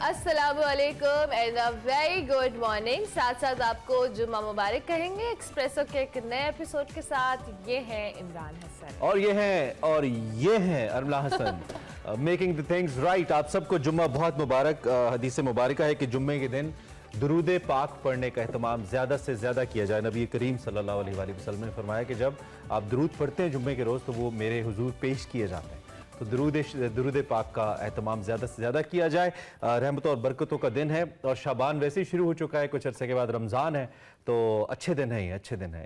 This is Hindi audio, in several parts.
अस्सलामु अलैकुम and a very good morning. साथ साथ आपको जुम्मा मुबारक कहेंगे एक्सप्रेसो के एक नए एपिसोड के साथ। ये हैं इमरान हसन और ये हैं अरमला Hasan making the things right. आप सबको जुम्मा बहुत मुबारक। हदीस मुबारक है कि जुम्मे के दिन दुरूद पाक पढ़ने का एहतमाम ज़्यादा से ज़्यादा किया जाए। नबी करीम सल्लल्लाहु अलैहि वसल्लम ने फरमाया कि जब आप दुरूद पढ़ते हैं जुम्मे के रोज़ तो वो मेरे हुजूर पेश किए जाते हैं। तो दुरूद पाक का एहतमाम ज़्यादा से ज़्यादा किया जाए। रहमतों और बरकतों का दिन है और शाबान वैसे ही शुरू हो चुका है, कुछ अरसे के बाद रमज़ान है, तो अच्छे दिन है, अच्छे दिन है।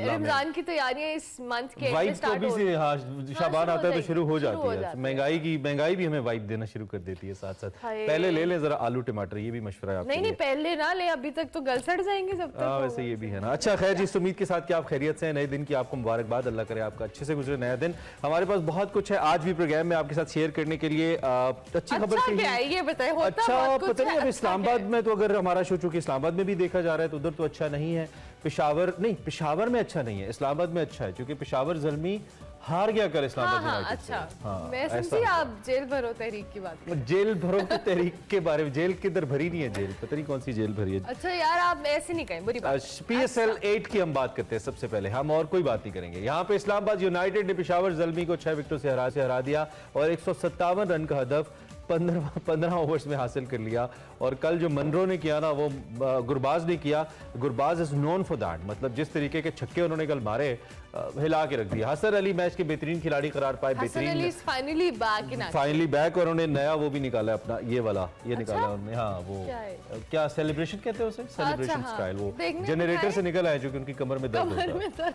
रमज़ान की तैयारियां इस मंथ के वाइब तो भी से शाबान आता है तो शुरू हो जाती है। महंगाई भी हमें वाइब देना शुरू कर देती है साथ साथ। पहले ले लें जरा आलू टमाटर, ये भी मशवरा है। नहीं पहले ना ले, अभी तक तो गल सड़ जाएंगे जब तक। वैसे ये भी है ना। अच्छा खैर जी, इस उम्मीद के साथ कि आप खैरियत से हैं, नए दिन की आपको मुबारकबाद। अल्लाह करे आपका अच्छे से गुजरे नया दिन। हमारे पास बहुत कुछ है आज भी प्रोग्राम में आपके साथ शेयर करने के लिए। अच्छी खबर क्या है ये बताएं। अच्छा पता नहीं, अब इस्लामाबाद में तो अगर हमारा शो चूंकि इस्लामाबाद में भी देखा जा रहा है तो उधर तो अच्छा नहीं है। पेशावर में अच्छा नहीं है, इस्लामाबाद में अच्छा है क्योंकि पेशावर ज़ल्मी हार गया कर इस्लामाबाद। अच्छा मैं समझी आप जेल भरो तहरीक की बात कर। जेल भरो तहरीक के बारे में, जेल किधर भरी नहीं है, जेल पता नहीं कौन सी जेल भरी है। अच्छा यार आप ऐसे नहीं कहें, बुरी बात। PSL 8 की हम बात करते हैं सबसे पहले, हम और कोई बात नहीं करेंगे। यहाँ पे इस्लामाबाद यूनाइटेड ने पेशावर ज़ल्मी को 6 विकेटों से हरा दिया और 157 रन का हदफ 15 ओवर्स में हासिल कर लिया। और कल जो मनरो ने किया ना वो गुरबाज ने किया। Gurbaz is known for that, मतलब जिस तरीके के छक्के उन्होंने कल मारे हिला के रख दिया। हसन अली मैच के बेहतरीन खिलाड़ी करार पाए। बेहतरीन फाइनली बैक और उन्होंने नया वो भी निकाला अपना, ये वाला ये निकाला उन्होंने। हाँ वो क्या सेलिब्रेशन कहते हैं उसे, सेलिब्रेशन स्टाइल। वो जनरेटर से निकल आए जो कि उनकी कमर में दर्द होता है।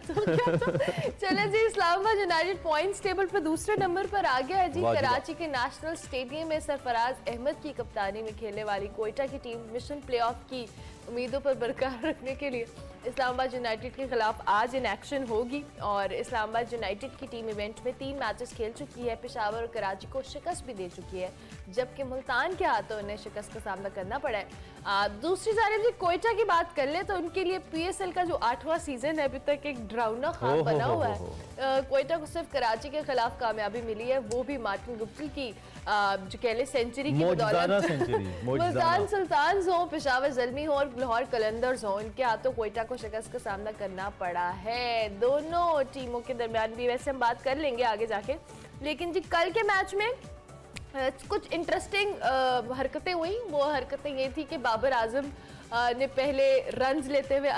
चले जी, इस्लामाबाद यूनाइटेड पॉइंट्स टेबल पर दूसरे नंबर पर आ गया है जी। कराची के नेशनल स्टेडियम में सरफराज अहमद की कप्तानी में खेलने वाली कोयटा की टीम मिशन प्लेऑफ की उम्मीदों पर बरकरार रखने के लिए इस्लामाबाद यूनाइटेड के खिलाफ आज इन एक्शन होगी। और इस्लामाबाद यूनाइटेड की टीम इवेंट में 3 मैचेस खेल चुकी है, पेशावर और कराची को शिकस्त भी दे चुकी है, जबकि मुल्तान के हाथों उन्हें शिकस्त का सामना करना पड़ा है। दूसरी जानिब जी कोयटा की बात कर ले तो उनके लिए PSL का जो 8वां सीजन है अभी तक एक डरावना ख्वाब बना हुआ है। कोयटा को सिर्फ कराची के खिलाफ कामयाबी मिली है, वो भी मार्टिन गुप्टिल की जो कह ले सेंचुरी की बदौलत। मुल्तान सुल्तान्स हो, पेशावर ज़ल्मी हो और लाहौर कलंदर्स हो, इनके हाथों कोयटा को शिकस्त का सामना करना पड़ा है। दोनों टीमों के दरमियान भी वैसे हम बात कर लेंगे आगे जाके, लेकिन जी कल के मैच में कुछ इंटरेस्टिंग हरकतें हुई। वो हरकतें ये थी कि बाबर आजम ने पहले रन्स लेते हुए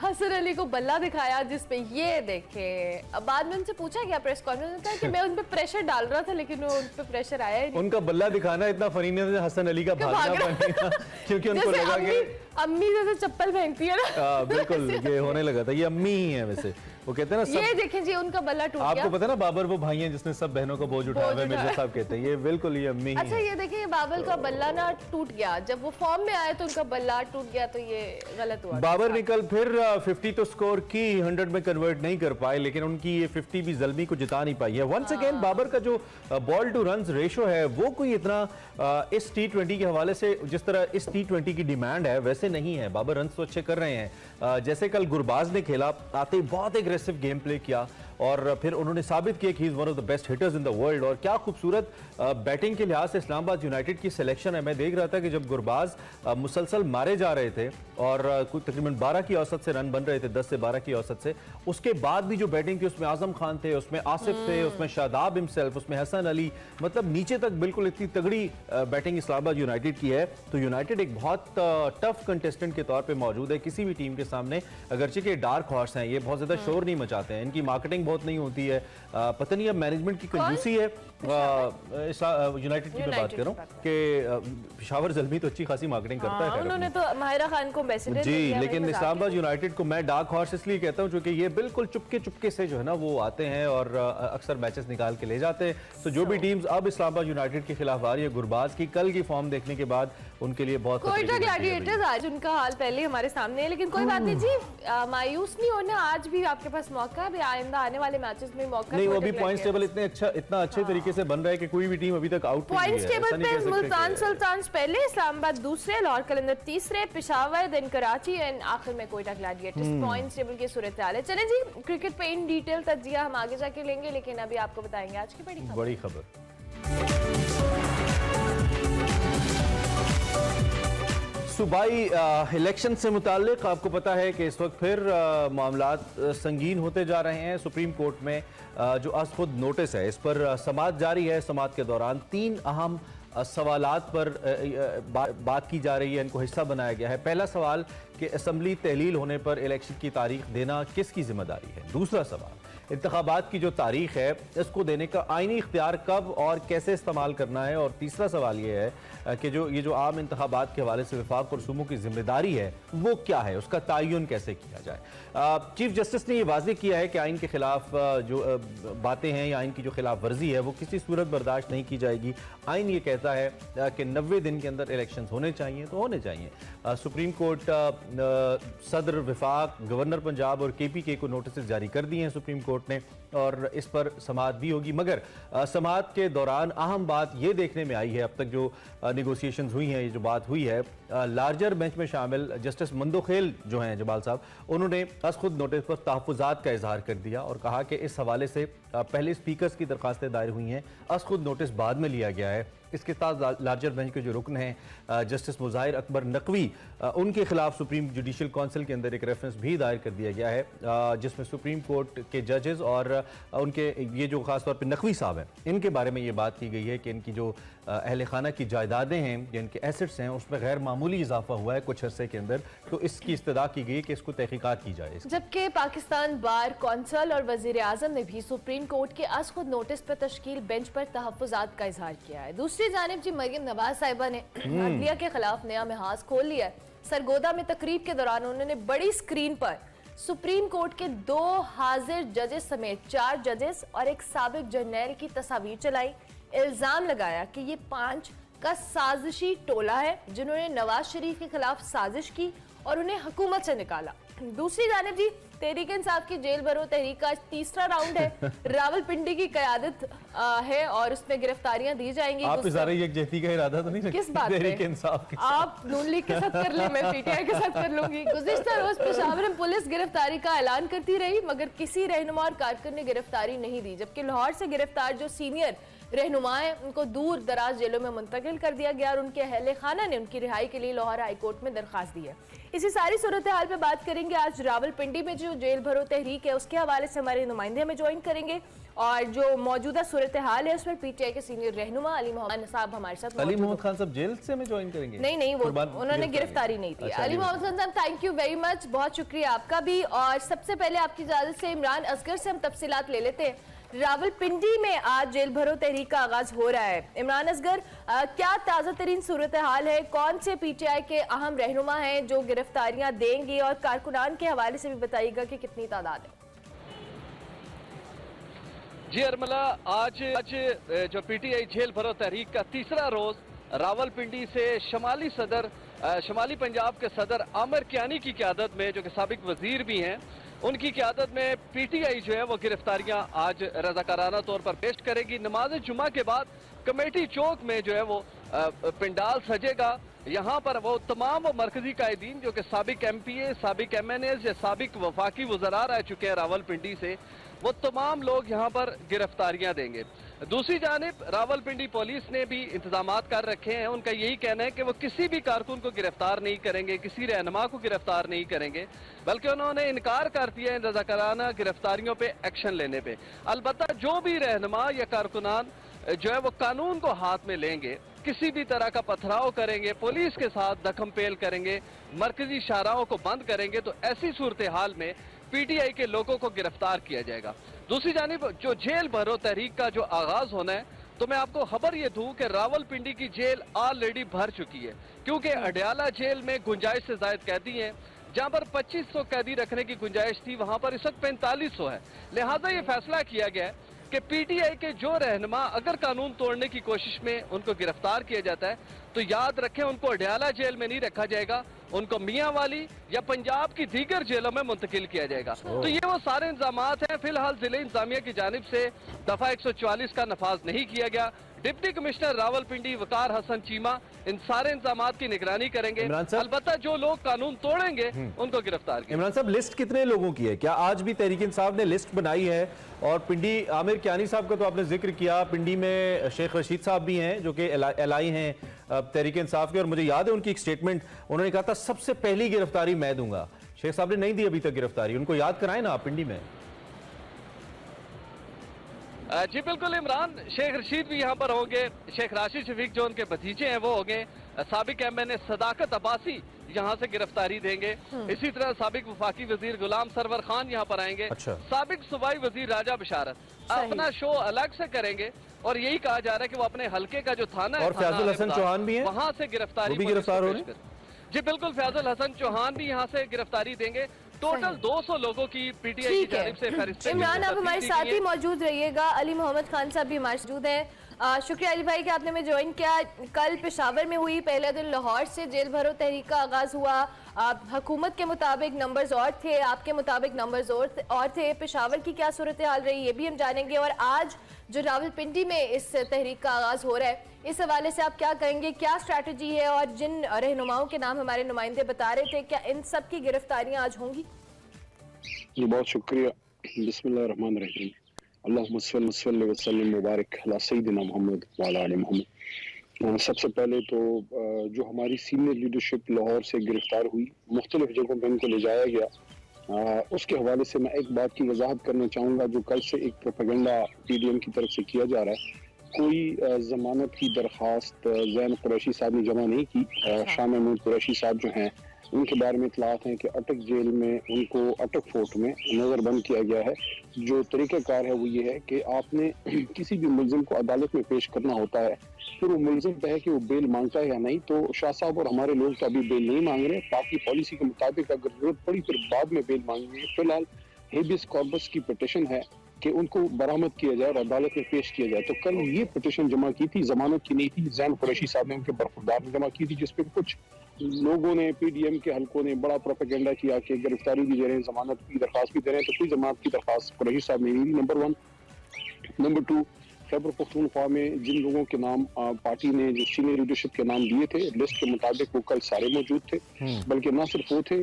हसन अली को बल्ला दिखाया, जिसपे ये देखे। अब बाद में उनसे पूछा गया प्रेस कॉन्फ्रेंस में कि मैं उन पे प्रेशर डाल रहा था लेकिन उन पे प्रेशर आया ही नहीं। उनका बल्ला दिखाना इतना फनी नहीं था, हसन अली का भागना बनेगा क्योंकि उनको लगा कि अम्मी जैसे चप्पल पहनती है ना। बिल्कुल ये होने लगा था, ये अम्मी ही है वैसे। वो कहते हैं ना ये देखें जी उनका बल्ला टूट गया। आपको पता ना बाबर वो भाई हैं जिसने सब बहनों को बोझ उठाया है, मिर्जा साहब कहते हैं ये बिल्कुल ये अम्मी। अच्छा ये देखिए बाबर का बल्ला ना टूट गया, जब वो फॉर्म में आए तो उनका बल्ला टूट गया, तो ये गलत हुआ। बाबर ने कल फिर 50 तो स्कोर की, 100 में कन्वर्ट नहीं कर पाए, लेकिन उनकी ये 50 भी ज़ल्मी को जिता नहीं पाई है। वंस अगेन बाबर का जो बॉल टू रन्स रेशो है वो कोई इतना इस T20 के हवाले से जिस तरह इस T20 की डिमांड है वैसे नहीं है। बाबर रन्स तो अच्छे कर रहे हैं। जैसे कल गुरबाज ने खेला, आते बहुत एग्रेसिव गेम प्ले किया और फिर उन्होंने साबित किया कि he is one of the best hitters in the world. और क्या खूबसूरत बैटिंग के लिहाज से इस्लामाबाद यूनाइटेड की सिलेक्शन है। मैं देख रहा था कि जब गुरबाज मुसलसल मारे जा रहे थे और तकरीबन 12 की औसत से रन बन रहे थे, 10 से 12 की औसत से, उसके बाद भी जो बैटिंग थी उसमें आजम खान थे, उसमें आसिफ थे, उसमें शादाब हिमसेल्फ, उसमें हसन अली, मतलब नीचे तक बिल्कुल इतनी तगड़ी बैटिंग इस्लामाबाद यूनाइटेड की है। तो यूनाइटेड एक बहुत टफ कंटेस्टेंट के तौर पर मौजूद है किसी भी टीम के सामने। अगरचे के डार्क हॉर्स हैं, ये बहुत ज्यादा शोर नहीं मचाते हैं, इनकी मार्केटिंग बहुत नहीं होती है। पता नहीं अब मैनेजमेंट की कंजूसी है। यूनाइटेड की मैं बात कर रहा हूँ कि पेशावर ज़ल्मी तो अच्छी खासी मार्केटिंग करता है, उन्होंने तो माहिरा खान को एम्बेसडर जी, लेकिन इस्लामाबाद यूनाइटेड को मैं डार्क हॉर्स इसलिए कहता हूँ क्योंकि ये बिल्कुल चुपके से जो है ना वो आते हैं और अक्सर मैचेस निकाल के ले जाते हैं। तो जो भी टीम्स अब इस्लामाबाद यूनाइटेड के खिलाफ आ रही है, गुरबाज की कल की फॉर्म देखने के बाद उनके लिए बहुत कोयटा ग्लैडिएटर्स आज उनका हाल पहले हमारे सामने है, लेकिन कोई बात नहीं जी, मायूस नहीं होना। आज भी आपके पास मौका है, आइंदा आने वाले मैचेस में मौका नहीं। वो अभी पॉइंट्स टेबल इतना अच्छे तरीके से बन रहा है कि कोई भी टीम अभी तक आउट नहीं है। पॉइंट्स टेबल पे मुल्तान सुल्तान्स पहले, इस्लामाबाद दूसरे, लाहौर कलंदर तीसरे, पेशावर, देन कराची एंड आखिर में कोयटा ग्लैडिएटर्स। पॉइंट्स टेबल की सूरत हाल है। चलें जी, क्रिकेट पे इन डिटेल तज्जिया हम आगे जाके लेंगे, लेकिन अभी आपको बताएंगे आज की बड़ी खबर। सूबाई इलेक्शन से मुताल्लिक आपको पता है कि इस वक्त फिर मामलात संगीन होते जा रहे हैं। सुप्रीम कोर्ट में जो आज खुद नोटिस है, इस पर समाअत जारी है। समाअत के दौरान 3 अहम सवालात पर बात की जा रही है, इनको हिस्सा बनाया गया है। पहला सवाल कि असम्बली तहलील होने पर इलेक्शन की तारीख देना किसकी जिम्मेदारी है। दूसरा सवाल, इंतखाबात की जो तारीख है इसको देने का आईनी इख्तियार कब और कैसे इस्तेमाल करना है। और तीसरा सवाल ये है कि ये जो आम इंतखाबात के हवाले से वफाक और सूबों की जिम्मेदारी है वो क्या है, उसका तयन कैसे किया जाए। चीफ जस्टिस ने यह वाज़ेह किया है कि आइन के खिलाफ जो बातें हैं या आइन की जो खिलाफ वर्जी है वो किसी सूरत बर्दाश्त नहीं की जाएगी। आइन ये कहता है कि 90 दिन के अंदर इलेक्शन होने चाहिए तो होने चाहिए। सुप्रीम कोर्ट सदर वफाक, गवर्नर पंजाब और KPK को नोटिस जारी कर दिए हैं सुप्रीम कोर्ट ने, और इस पर समाअत भी होगी। मगर समाअत के दौरान अहम बात यह देखने में आई है, अब तक जो नेगोशिएशंस हुई हैं, ये जो बात हुई है, लार्जर बेंच में शामिल जस्टिस मंदोखेल जो हैं जमाल साहब, उन्होंने अस खुद नोटिस पर तहफ़्फ़ुज़ात का इजहार कर दिया और कहा कि इस हवाले से पहले स्पीकर्स की दरख्वास्तें दायर हुई हैं, अस खुद नोटिस बाद में लिया गया है। इसके साथ लार्जर बेंच के जो रुकन हैं जस्टिस मुज़ाहिर अकबर नकवी, उनके खिलाफ सुप्रीम जुडिशल काउंसिल के अंदर एक रेफरेंस भी दायर कर दिया गया है, जिसमें सुप्रीम कोर्ट के जजेस और उनके ये जो खासतौर पर नकवी साहब हैं, इनके बारे में ये बात की गई है कि इनकी जो अहल खाना की जायदादें हैं या इनके एसेट्स हैं उसमें गैर मामूली इजाफा हुआ है कुछ अरसे के अंदर, तो इसकी इस्तदा की गई कि इसको तहकीकात की जाए। जबकि पाकिस्तान बार कौंसिल और वजीर आजम ने भी सुप्रीम कोर्ट के अस खुद नोटिस पर तश्कील बेंच पर तहफ़्फ़ुज़ात का इजहार किया है। दूसरी जानिब जी मरियम नवाज साहिबा ने अदलिया के खिलाफ नया महाज खोल लिया है। सरगोदा में तकरीब के दौरान उन्होंने बड़ी स्क्रीन पर सुप्रीम कोर्ट के 2 हाजिर जजेस समेत 4 जजेस और एक साबिक जर्नैल की तस्वीर चलाई। इल्जाम लगाया कि ये 5 का साजिशी टोला है जिन्होंने नवाज शरीफ के खिलाफ साजिश की और उन्हें हुकूमत से निकाला। दूसरी जानिब जी तहरीक इंसाफ की जेल भरो तहरीक का तीसरा राउंड है। रावलपिंडी की क़यादत है और उसमें गिरफ्तारियां दी जाएंगी। आप इज़हारे यकजहती का इरादा तो नहीं रखते? किस बात तहरीक इंसाफ के आप नून लीग के साथ कर ले, मैं PTI के साथ कर लूंगी। गुज़िश्ता रोज पेशावर में पुलिस गिरफ्तारी का ऐलान करती रही मगर किसी रहनुमा और कारकुन ने गिरफ्तारी नहीं दी, जबकि लाहौर से गिरफ्तार जो सीनियर रहनुमा है उनको दूर दराज जेलों में मुंतकिल कर दिया गया और उनके अहले खाना ने उनकी रिहाई के लिए लाहौर हाई कोर्ट में दरखास्त दी है। इसी सारी सूरत हाल पे बात करेंगे। आज रावलपिंडी में जो जेल भरो तहरीक है उसके हवाले से हमारे नुमाइंदे हमें ज्वाइन करेंगे और जो मौजूदा सूरत हाल है उसमें PTI के सीनियर रहनुमा अली मोहम्मद साहब हमारे साथ। अली मोहम्मद खान साहब जेल से हमें ज्वाइन करेंगे? नहीं, वो उन्होंने गिरफ्तारी नहीं दी। अली मोहम्मद खान साहब थैंक यू वेरी मच, बहुत शुक्रिया आपका भी। और सबसे पहले आपकी इजाजत से इमरान असगर से हम तफसीलात ले लेते हैं। रावलपिंडी में आज जेल भरो तहरीक का आगाज हो रहा है। इमरान असगर, क्या ताज़ा तरीन सूरत हाल है? कौन से PTI के अहम रहनुमा हैं जो गिरफ्तारियां देंगे और कारकुनान के हवाले से भी बताइएगा कि कितनी तादाद है? जी अरमला, आज जो PTI जेल भरो तहरीक का तीसरा रोज रावलपिंडी से शमाली पंजाब के सदर आमिर कियानी की क़यादत में, जो कि साबिक वजीर भी हैं, उनकी क़यादत में PTI जो है वो गिरफ्तारियां आज रज़ाकाराना तौर पर पेश करेगी। नमाज जुमा के बाद कमेटी चौक में जो है वो पंडाल सजेगा। यहाँ पर वो तमाम मरकजी कायदीन जो कि साबिक MPA, साबिक MNAs या साबिक वफाकी वज़रा रह चुके हैं रावलपिंडी से, वो तमाम लोग यहाँ पर गिरफ्तारियां देंगे। दूसरी जानिब रावलपिंडी पुलिस ने भी इंतजामात कर रखे हैं। उनका यही कहना है कि वो किसी भी कारकुन को गिरफ्तार नहीं करेंगे, किसी रहनुमा को गिरफ्तार नहीं करेंगे, बल्कि उन्होंने इनकार कर दिया इन रज़ाकाराना गिरफ्तारियों पे एक्शन लेने पे। अलबत्ता जो भी रहनुमा या कारकुनान जो है वो कानून को हाथ में लेंगे, किसी भी तरह का पथराव करेंगे, पुलिस के साथ दखम पेल करेंगे, मरकजी शाहराहों को बंद करेंगे, तो ऐसी सूरत हाल में PTI के लोगों को गिरफ्तार किया जाएगा। दूसरी जानिब जो जेल भरो तहरीक का जो आगाज होना है, तो मैं आपको खबर ये दूं कि रावलपिंडी की जेल ऑलरेडी भर चुकी है, क्योंकि अडयाला जेल में गुंजाइश से ज्यादा कैदी हैं। जहां पर 2500 कैदी रखने की गुंजाइश थी, वहां पर इस वक्त 4500 है। लिहाजा ये फैसला किया गया है कि PTI के जो रहनुमा अगर कानून तोड़ने की कोशिश में उनको गिरफ्तार किया जाता है, तो याद रखें उनको अडयाला जेल में नहीं रखा जाएगा, उनको मियांवाली या पंजाब की दीगर जेलों में मुंतकिल किया जाएगा। तो ये वो सारे इंतजामात हैं। फिलहाल जिले इंतजामिया की जानिब से दफा 144 का नफाज नहीं किया गया। डिप्टी कमिश्नर रावलपिंडी वकार हसन चीमा इन सारे इंतजाम की निगरानी करेंगे। अलबत्ता जो लोग कानून तोड़ेंगे उनको गिरफ्तार किया। इमरान साहब, लिस्ट कितने लोगों की है? क्या आज भी तहरीक इंसाफ ने लिस्ट बनाई है? और पिंडी आमिर कियानी साहब का तो आपने जिक्र किया, पिंडी में शेख रशीद साहब भी हैं जो कि एलआई हैं तहरीक इंसाफ के, और मुझे याद है उनकी एक स्टेटमेंट, उन्होंने कहा था सबसे पहली गिरफ्तारी मैं दूंगा। शेख साहब ने नहीं दी अभी तक गिरफ्तारी, उनको याद कराएं ना आप पिंडी में। जी बिल्कुल इमरान, शेख रशीद भी यहाँ पर होंगे, शेख राशिद शफीक जो उनके भतीजे हैं वो होंगे, साबिक एमएनए सदाकत अब्बासी यहाँ से गिरफ्तारी देंगे। इसी तरह साबिक वफाकी वजीर गुलाम सरवर खान यहाँ पर आएंगे। साबिक सूबाई वजीर राजा बिशारत अपना शो अलग से करेंगे और यही कहा जा रहा है कि वो अपने हल्के का जो थाना है, और फैजल हसन चौहान भी है, वहाँ से गिरफ्तारी गिरफ्तार हो रहे हैं। जी बिल्कुल, फैजल हसन चौहान भी यहाँ से गिरफ्तारी देंगे। टोटल 200 लोगों की पीटीआई की जानिब से फहरिस्त। इमरान, आप हमारे साथ ही मौजूद रहिएगा। अली मोहम्मद खान साहब भी हमारे मौजूद हैं। शुक्रिया अली भाई कि आपने हमें ज्वाइन किया। कल पेशावर में हुई पहले दिन लाहौर से जेल भरो तहरीक का आगाज हुआ। हुकूमत के मुताबिक नंबर्स और थे, आपके मुताबिक नंबर्स और थे। पेशावर की क्या सूरत हाल रही ये भी हम जानेंगे। और आज जो रावलपिंडी में इस तहरीक का आगाज हो रहा है, इस हवाले से आप क्या कहेंगे, क्या स्ट्रैटेजी है? और जिन रहनुमाओं के नाम हमारे नुमाइंदे बता रहे थे, क्या इन सब की गिरफ्तारियां आज होंगी? जी बहुत शुक्रिया। बिस्मिल्लाहिर्रहमानिर्रहीम। अल्लाहुम्मा सल्लि व सल्लिम मुबारक अला सय्यिदिना मुहम्मद व अला आलि मुहम्मद। सबसे पहले तो जो हमारी सीनियर लीडरशिप लाहौर से गिरफ्तार हुई, मुख्तलिफ जगहों पर इनको ले जाया गया, उसके हवाले से मैं एक बात की वजाहत करना चाहूँगा। जो कल से एक प्रोपेगेंडा पीडीएम की तरफ से किया जा रहा है, कोई जमानत की दरख्वास्त जैन कुरैशी साहब ने जमा नहीं की। शाह महमूद कुरैशी साहब जो हैं, उनके बारे में इतलात हैं कि अटक जेल में उनको अटक फोर्ट में नज़रबंद किया गया है। जो तरीक़ाकार है वो ये है कि आपने किसी भी मुलजिम को अदालत में पेश करना होता है, फिर वो मुलजिम पे है कि वो बेल मांगता है या नहीं। तो शाह साहब और हमारे लोग तो अभी बेल नहीं मांग रहे, पाकि पॉलिसी के मुताबिक अगर जरूरत पड़ी फिर बाद में बेल मांगेंगे। फिलहाल हेबियस कॉर्पस की पिटीशन है कि उनको बरामद किया जाए और अदालत में पेश किया जाए। तो कल ये पिटीशन जमा की थी, जमानत की नहीं थी, जैन कुरैशी साहब ने उनके बरखुरदार ने जमा की थी, जिसपे कुछ लोगों ने, पीडीएम के हलकों ने बड़ा प्रोपेगेंडा किया कि गिरफ्तारी भी दे रहे हैं, जमानत की दरख्वास्त भी दे रहे हैं। तो कोई जमानत की दरख्वास्त कुरैशी साहब ने नहीं दी, नंबर 1। नंबर 2, खैबर पख्तूनख्वा में जिन लोगों के नाम पार्टी ने जो सीनियर लीडरशिप के नाम दिए थे, लिस्ट के मुताबिक वो कल सारे मौजूद थे। बल्कि न सिर्फ वो थे,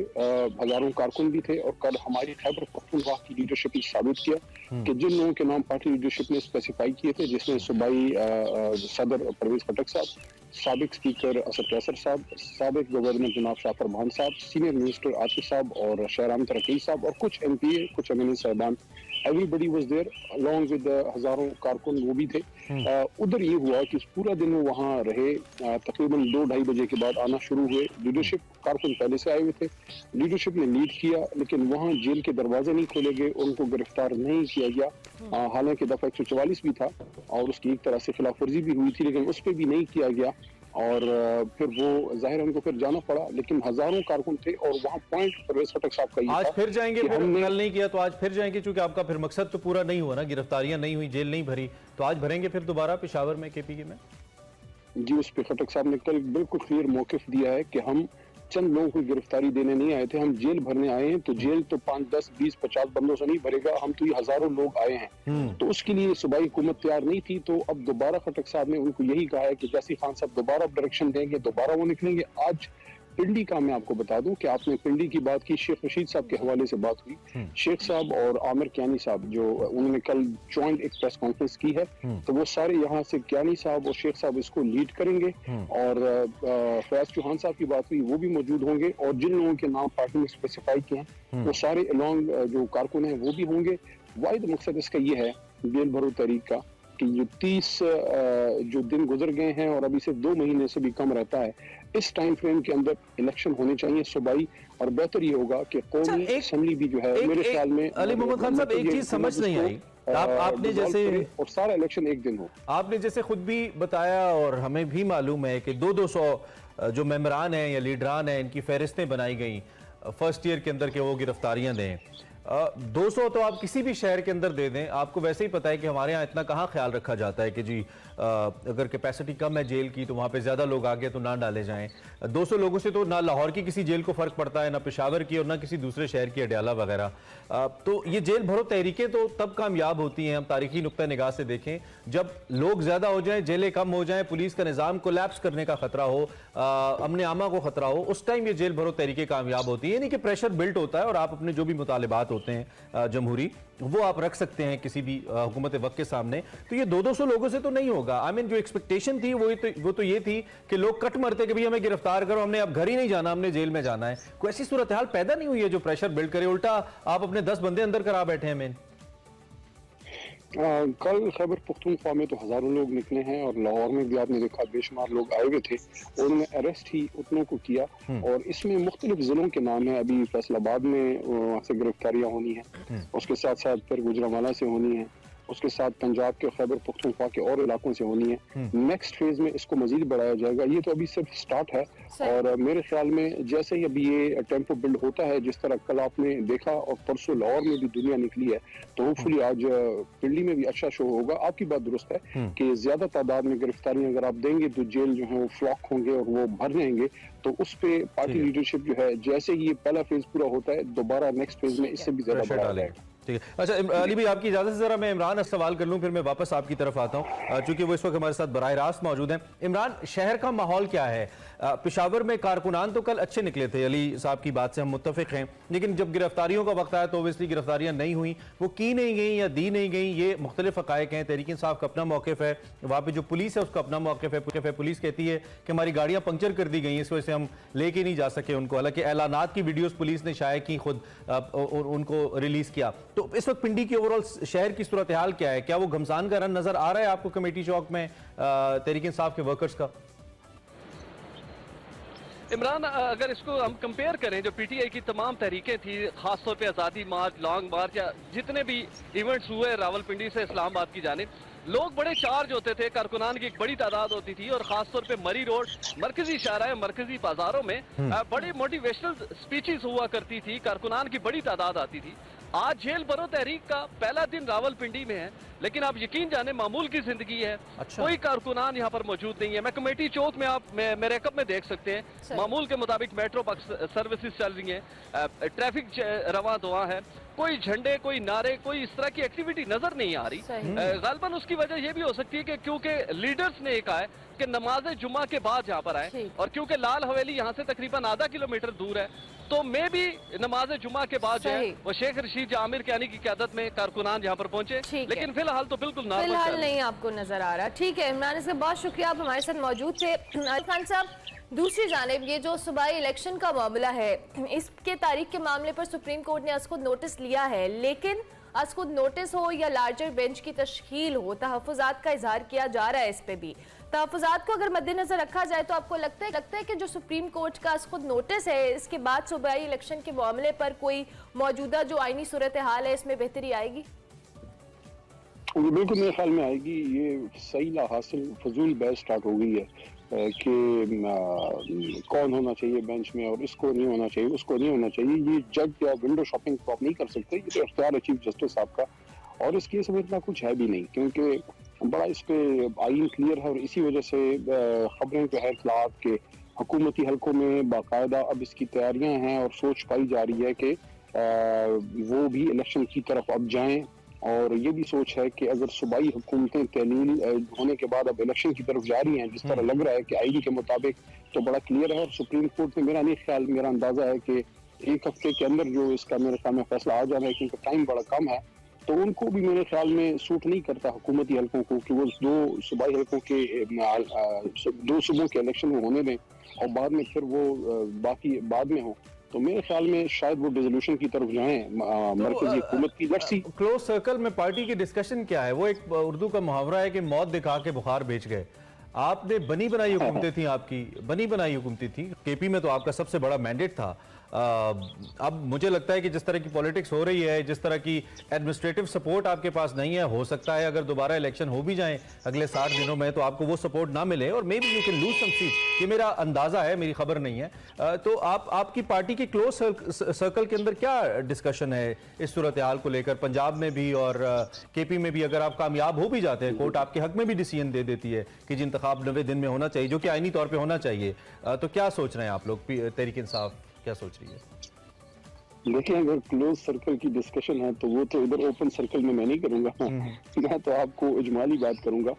हजारों कारकुन भी थे। और कल हमारी खैबर पख्तूनख्वा की लीडरशिप ने साबित किया कि जिन लोगों के नाम पार्टी लीडरशिप ने स्पेसिफाई किए थे, जिसमें सूबाई सदर परवेज खटक साहब, साबिक स्पीकर असद कैसर साहब, साबिक गवर्नर जनाब शाफर भान साहब, सीनियर मिनिस्टर आतिफ साहब और शहराम तरक्की साहब, और कुछ एमपीए, कुछ एमएनए साहबान, everybody was there along with हजारों कारकुन वो भी थे। उधर ये हुआ कि पूरा दिन वो वहाँ रहे। तकरीबन 2-2:30 बजे के बाद आना शुरू हुए। लीडरशिप कारकुन पहले से आए हुए थे, लीडरशिप ने लीड किया, लेकिन वहाँ जेल के दरवाजे नहीं खोले गए, उनको गिरफ्तार नहीं किया गया। हालांकि दफा 144 भी था और उसकी एक तरह से खिलाफ वर्जी भी हुई थी, लेकिन उस पर भी नहीं किया गया। और फिर वो जाहिर है उनको फिर जाना पड़ा, लेकिन हजारों कारकुन थे। और वहाँ पॉइंट परवेज खटक साहब का आज फिर जाएंगे, फिर कल नहीं किया तो आज फिर जाएंगे, क्योंकि आपका फिर मकसद तो पूरा नहीं हुआ ना, गिरफ्तारियां नहीं हुई, जेल नहीं भरी, तो आज भरेंगे फिर दोबारा पेशावर में, केपीके में। जी, उस पर खटक साहब ने कल बिल्कुल क्लियर मौकिफ दिया है कि हम चंद लोगों को गिरफ्तारी देने नहीं आए थे, हम जेल भरने आए हैं। तो जेल तो 5, 10, 20, 50 बंदों से नहीं भरेगा, हम तो ये हजारों लोग आए हैं। तो उसके लिए सूबाई हुकूमत तैयार नहीं थी। तो अब दोबारा खटक साहब ने उनको यही कहा है कि जैसी खान साहब दोबारा डायरेक्शन देंगे, दोबारा वो निकलेंगे। आज पिंडी का मैं आपको बता दूं कि आपने पिंडी की बात की, शेख रशीद साहब के हवाले से बात हुई। शेख साहब और आमिर कियानी साहब जो उन्होंने कल ज्वाइंट एक प्रेस कॉन्फ्रेंस की है, तो वो सारे यहाँ से कियानी साहब और शेख साहब इसको लीड करेंगे। और फैज चौहान साहब की बात हुई, वो भी मौजूद होंगे। और जिन लोगों के नाम पार्टी ने स्पेसिफाई किए हैं वो सारे अलॉन्ग जो कारकुन हैं वो भी होंगे। वाहिद मकसद इसका ये है जेल भरो तहरीक का कि ये 30 जो दिन गुजर गए हैं और अभी सिर्फ 2 महीने से भी कम रहता है, इस टाइम फ्रेम के अंदर इलेक्शन होने चाहिए सूबाई। और बेहतर ये होगा कि कौमी असेंबली भी जो है मेरे ख्याल में, अली मोहम्मद खान साहब, एक चीज समझ नहीं आई, आपने जैसे और सारा इलेक्शन एक दिन हो, आपने जैसे खुद भी बताया और हमें भी मालूम है कि 200 जो मेंबरान हैं या लीडरान हैं, इनकी फहरिस्तें बनाई गई फर्स्ट ईयर के अंदर के वो गिरफ्तारियां दें। 200 तो आप किसी भी शहर के अंदर दे दें, आपको वैसे ही पता है कि हमारे यहाँ इतना कहाँ ख्याल रखा जाता है कि जी अगर कैपेसिटी कम है जेल की तो वहाँ पे ज़्यादा लोग आ गए तो ना डाले जाएं। 200 लोगों से तो ना लाहौर की किसी जेल को फ़र्क पड़ता है, ना पेशावर की और ना किसी दूसरे शहर की, अडयाला वगैरह। तो ये जेल भरो तहरीकें तो तब कामयाब होती हैं, हम तारीखी नुक्ता निगाह से देखें, जब लोग ज़्यादा हो जाएं, जेलें कम हो जाएं, पुलिस का निज़ाम कोलैप्स करने का खतरा हो, अमन आमा को खतरा हो, उस टाइम ये जेल भरो तहरीकें कामयाब होती हैं। यानी कि प्रेशर बिल्ट होता है और आप अपने जो भी मुतालिबात होते हैं जमहूरी, वो आप रख सकते हैं किसी भी हुकूमत वक्त के सामने। तो ये 200 लोगों से तो नहीं होगा। आई मीन जो एक्सपेक्टेशन थी वो तो ये थी कि लोग कट मरते कि भाई हमें गिरफ्तार करो, हमने अब घर ही नहीं जाना, हमने जेल में जाना है। कोई ऐसी सूरत हाल पैदा नहीं हुई है जो प्रेशर बिल्ड करे, उल्टा आप अपने 10 बंदे अंदर करा बैठे हैं। मेन कल खैबर पख्तूनख्वा में तो हजारों लोग निकले हैं और लाहौर में भी आपने देखा बेशुमार लोग आए हुए थे और उन्होंने अरेस्ट ही उतनों को किया। और इसमें मुख्तलिफ जिलों के नाम है। अभी फैसलाबाद में वहाँ से गिरफ्तारियां होनी है, उसके साथ साथ फिर गुजरांवाला से होनी है, उसके साथ पंजाब के खैबर पख्तूनख्वा के और इलाकों से होनी है। नेक्स्ट फेज में इसको मजीद बढ़ाया जाएगा। ये तो अभी सिर्फ स्टार्ट है और मेरे ख्याल में जैसे ही अभी ये टेम्पो बिल्ड होता है, जिस तरह कल आपने देखा और परसों लाहौर में भी दुनिया निकली है, तो होपफुली आज पिंडी में भी अच्छा शो होगा। आपकी बात दुरुस्त है कि ज्यादा तादाद में गिरफ्तारियां अगर आप देंगे तो जेल जो है वो फ्लॉक होंगे और वो भर जाएंगे। तो उस पे पार्टी लीडरशिप जो है, जैसे ही ये पहला फेज पूरा होता है, दोबारा नेक्स्ट फेज में इससे भी ज्यादा बढ़ा जाएगा। ठीक है। अच्छा अली भाई, आपकी इजाजत से जरा मैं इमरान सवाल कर लूं, फिर मैं वापस आपकी तरफ आता हूं, चूंकि वो इस वक्त हमारे साथ बराह रास्त मौजूद हैं। इमरान, शहर का माहौल क्या है? पेशावर में कारकुनान तो कल अच्छे निकले थे, अली साहब की बात से हम मुत्तफिक हैं, लेकिन जब गिरफ्तारियों का वक्त आया तो ओबियसली गिरफ्तारियां नहीं हुई, वो की नहीं गई या दी नहीं गई, ये मुख्तलिफ हकायक हैं। तहरीक इंसाफ का अपना मौक़िफ़ है, वहाँ पर जो पुलिस है उसका अपना मौक़िफ़ है। पुलिस कहती है कि हमारी गाड़ियाँ पंक्चर कर दी गई, इस वजह से हम लेके नहीं जा सके उनको, हालांकि ऐलानात की वीडियोज़ पुलिस ने शाया की, खुद उनको रिलीज़ किया। तो इस वक्त पिंडी की ओवरऑल शहर की सूरत हाल क्या है? क्या वो घमसान का रन नजर आ रहा है आपको कमेटी चौक में तहरीक इंसाफ के वर्कर्स का? इमरान, अगर इसको हम कंपेयर करें, जो पीटीआई की तमाम तहरीकें थी, खासतौर पे आज़ादी मार्च, लॉन्ग मार्च या जितने भी इवेंट्स हुए रावलपिंडी से इस्लामाबाद की जानिब, लोग बड़े चार्ज होते थे, कारकुनान की एक बड़ी तादाद होती थी और खासतौर पे मरी रोड, मरकजी शाहराह, मरकजी बाजारों में बड़ी मोटिवेशनल स्पीचेस हुआ करती थी, कारकुनान की बड़ी तादाद आती थी। आज जेल भरो तहरीक का पहला दिन रावलपिंडी में है, लेकिन आप यकीन जाने मामूल की जिंदगी है। अच्छा। कोई कारकुनान यहाँ पर मौजूद नहीं है। मैं कमेटी चौक में आप मेरे कप में देख सकते हैं, मामूल के मुताबिक मेट्रो बस सर्विसेज चल रही है, ट्रैफिक रवा दवा है, कोई झंडे, कोई नारे, कोई इस तरह की एक्टिविटी नजर नहीं आ रही। गालबन उसकी वजह यह भी हो सकती है कि क्योंकि लीडर्स ने कहा है कि नमाज जुमा के बाद यहाँ पर आए, और क्योंकि लाल हवेली यहाँ से तकरीबन आधा किलोमीटर दूर है, तो मैं भी नमाज जुमा के बाद जो है वो शेख रशीद आमिर कियानी की क़यादत में कारकुनान यहाँ पर पहुंचे, लेकिन फिलहाल तो बिल्कुल फिलहाल नहीं आपको नजर आ रहा। ठीक है इमरान, इसका बहुत शुक्रिया, आप हमारे साथ मौजूद थे। खान साहब, दूसरी जानिब ये जो सूबाई इलेक्शन का मामला है, इसके तारीख के मामले पर सुप्रीम कोर्ट ने आज खुद नोटिस लिया है, लेकिन आज खुद नोटिस हो या लार्जर बेंच की तश्कील हो, तहफ़्फ़ुज़ात का इजहार किया जा रहा है। इस पे भी तहफ़्फ़ुज़ात को अगर मद्देनजर रखा जाए तो आपको लगता है कि जो सुप्रीम कोर्ट का आज खुद नोटिस है, इसके बाद सूबाई इलेक्शन के मामले पर कोई मौजूदा जो आईनी सूरत हाल है इसमें बेहतरी आएगी? बिल्कुल मेरे ख्याल में आएगी। ये सही ला हासिल फजूल बहस स्टार्ट हो गई है कि कौन होना चाहिए बेंच में और इसको नहीं होना चाहिए, उसको नहीं होना चाहिए। ये जज या विंडो शॉपिंग तो आप नहीं कर सकते, ये तो इख्तियार है चीफ जस्टिस साहब का, और इस केस में इतना कुछ है भी नहीं, क्योंकि बड़ा इस पे आइन क्लियर है। और इसी वजह से खबरें जो है इत्तलाआत के हुकूमती हलकों में बाकायदा अब इसकी तैयारियां हैं और सोच पाई जा रही है कि वो भी इलेक्शन की तरफ अब जाएं। और ये भी सोच है कि अगर सूबाई हुकूमतें तहलील होने के बाद अब इलेक्शन की तरफ जा रही हैं, जिस तरह लग रहा है कि आईनी के मुताबिक, तो बड़ा क्लियर है। और सुप्रीम कोर्ट में मेरा नहीं ख्याल, मेरा अंदाजा है कि एक हफ्ते के अंदर जो इसका मेरे ख्याल में फैसला आ जाना है, क्योंकि टाइम बड़ा कम है, तो उनको भी मेरे ख्याल में सूट नहीं करता हुकूमती हलकों को कि वो दो सूबाई हलकों के दो सूबों के इलेक्शन होने दें और बाद में फिर वो बाकी बाद में हो। तो मेरे ख्याल में शायद वो डिसोल्यूशन की तरफ जाएं मरकजी हुकूमत की। लेट्स सी क्लोज सर्कल में पार्टी की डिस्कशन क्या है? वो एक उर्दू का मुहावरा है कि मौत दिखा के बुखार बेच गए। आपने बनी बनाई हुकूमतें थी, आपकी बनी बनाई हुकूमतें थी, केपी में तो आपका सबसे बड़ा मैंडेट था, अब मुझे लगता है कि जिस तरह की पॉलिटिक्स हो रही है, जिस तरह की एडमिनिस्ट्रेटिव सपोर्ट आपके पास नहीं है, हो सकता है अगर दोबारा इलेक्शन हो भी जाएं अगले 60 दिनों में तो आपको वो सपोर्ट ना मिले और maybe you can lose some seat. ये मेरा अंदाजा है, मेरी खबर नहीं है। तो आपकी पार्टी के क्लोज सर्कल के अंदर क्या डिस्कशन है इस सूरत हाल को लेकर? पंजाब में भी और केपी में भी अगर आप कामयाब हो भी जाते हैं, कोर्ट आपके हक में भी डिसीजन दे देती है कि जी इंतखाब 90 दिन में होना चाहिए, जो कि आईनी तौर पे होना चाहिए, तो क्या सोच रहे हैं आप लोग? तहरीक इंसाफ क्या सोच रही है? देखिए, अगर क्लोज सर्कल की डिस्कशन है तो वो तो इधर ओपन सर्कल में मैं नहीं करूंगा। मैं तो आपको इजमाली बात करूंगा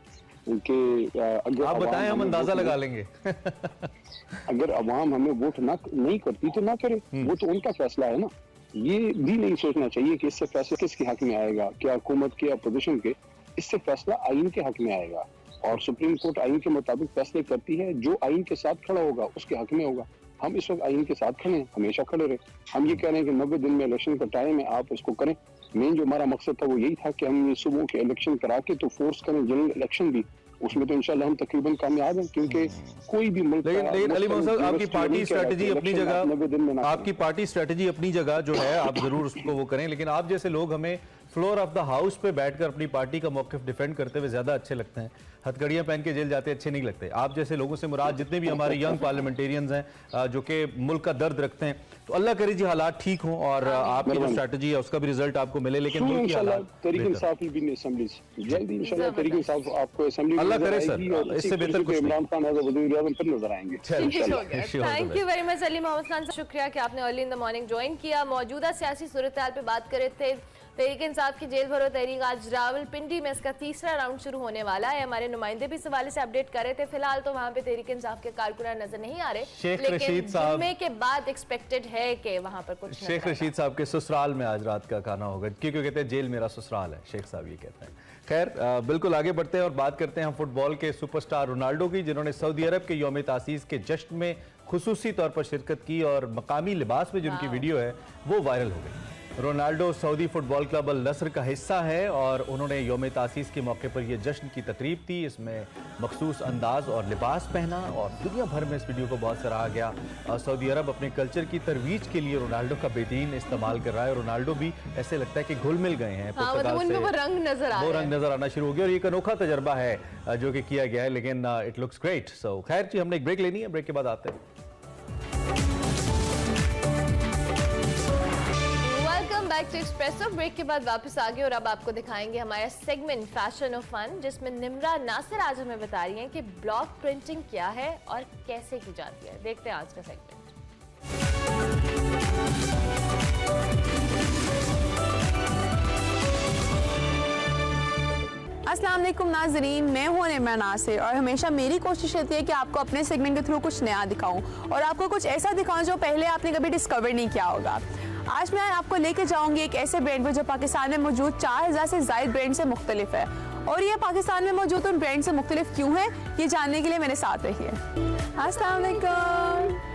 कि अगर आप बताएं, हम अंदाजा लगा लेंगे। अगर अवाम हमें वोट नहीं करती तो ना करे, वो तो उनका फैसला है ना। ये भी नहीं सोचना चाहिए कि इससे फैसला किसके हक में आएगा, क्या हुकूमत के अपोजिशन के। इससे फैसला आइन के हक में आएगा और सुप्रीम कोर्ट आइन के मुताबिक फैसले करती है। जो आइन के साथ खड़ा होगा उसके हक में होगा। हम इस वक्त आइन के साथ खड़े हैं, हमेशा खड़े रहे। हम ये कह रहे हैं कि 90 दिन में इलेक्शन का टाइम है, आप उसको करें। मेन जो हमारा मकसद था वो यही था कि हम सुबह के इलेक्शन करा के तो फोर्स करें जनरल इलेक्शन भी, उसमें तो इंशाल्लाह हम तकरीबन कामयाब हैं, क्योंकि कोई भी मुल्क लेकिन अली मोहम्मद साहब, आपकी पार्टी स्ट्रेटजी अपनी जगह, आपकी पार्टी स्ट्रेटजी अपनी जगह जो है, आप जरूर उसको वो करें, लेकिन आप जैसे लोग हमें फ्लोर ऑफ द हाउस पे बैठकर अपनी पार्टी का मौक़िफ़ डिफेंड करते हुए ज़्यादा अच्छे लगते हैं। हथकड़ियाँ पहन के जेल जाते अच्छे नहीं लगते। आप जैसे लोगों से मुराद जितने भी हमारे यंग पार्लियामेंटेरियंस हैं जो कि मुल्क का दर्द रखते हैं, तो अल्लाह करे जी हालात ठीक हों और आपकी जो स्ट्रैटेजी है उसका भी रिजल्ट आपको मिले, लेकिन मुल्क की हालात तरीके इंसाफ भी असेंबली जल्दी इंशाल्लाह तरीके इंसाफ आपको असेंबली अल्लाह करे सर, इससे बेहतर कुछ इमरान खान एज वज़ीर आज़म फिर नजर आएंगे। Thank you very much Ali Mohammad Khan, शुक्रिया कि आपने early in the morning join किया। मौजूदा सियासी सूरत हाल पे बात कर रहे थे। तहरीक इंसाफ की जेल भरो तहरीक, आज रावलपिंडी में इसका तीसरा राउंड शुरू होने वाला है। हमारे नुमाइंदे भी इस हवाले से अपडेट कर रहे थे। फिलहाल तो वहाँ पे तहरीक इंसाफ के कारकुनान नजर नहीं आ रहे, लेकिन जुम्मे के बाद एक्सपेक्टेड है कि वहाँ पर कुछ शेख रशीद साहब के ससुराल में आज रात का खाना होगा, क्योंकि कहते हैं जेल मेरा ससुराल है, शेख साहब ये कहते हैं। खैर, बिल्कुल आगे बढ़ते हैं और बात करते हैं हम फुटबॉल के सुपरस्टार रोनाल्डो की, जिन्होंने सऊदी अरब के यौम तासीस के जश्न में खुसूसी तौर पर शिरकत की और मकामी लिबास में जिनकी वीडियो है वो वायरल हो गई। Ronaldo Saudi football club Al Nassr का हिस्सा है और उन्होंने यौम तासीस के मौके पर यह जश्न की तकरीब थी। इसमें मखसूस अंदाज और लिबास पहना और दुनिया भर में इस वीडियो को बहुत सराहा गया। सऊदी अरब अपने कल्चर की तरवीज के लिए रोनाल्डो का बेहतरीन इस्तेमाल कर रहा है। रोनाल्डो भी ऐसे लगता है कि घुल मिल गए हैं, वो रंग नजर आना शुरू हो गया और ये एक अनोखा तजर्बा है जो कि किया गया है, लेकिन इट लुक्स ग्रेट। सो खैर जी, हमने एक ब्रेक लेनी है, ब्रेक के बाद आते हैं। बैक टू एक्सप्रेसो, ब्रेक के बाद वापस आ गए और अब आपको दिखाएंगे हमारा सेगमेंट फैशन ऑफ फन, जिसमें निम्रा नासिर आज हमें बता रही हैं कि ब्लॉक प्रिंटिंग क्या है और कैसे की जाती है। देखते हैं आज का सेगमेंट। अस्सलाम वालेकुम नाज़रीन, मैं हूं निम्रा नासिर और हमेशा मेरी कोशिश रहती है कि आपको अपने सेगमेंट के थ्रू कुछ नया दिखाऊं और आपको कुछ ऐसा दिखाऊं जो पहले आपने कभी डिस्कवर नहीं किया होगा। आज मैं आपको लेके जाऊंगी एक ऐसे ब्रांड पर जो पाकिस्तान में मौजूद 4000 से ज़ायद ब्रांड से मुख्तलिफ है, और ये पाकिस्तान में मौजूद उन ब्रांड से मुख्तलिफ क्यों है, ये जानने के लिए मेरे साथ रहिए। अस्सलाम वालेकुम।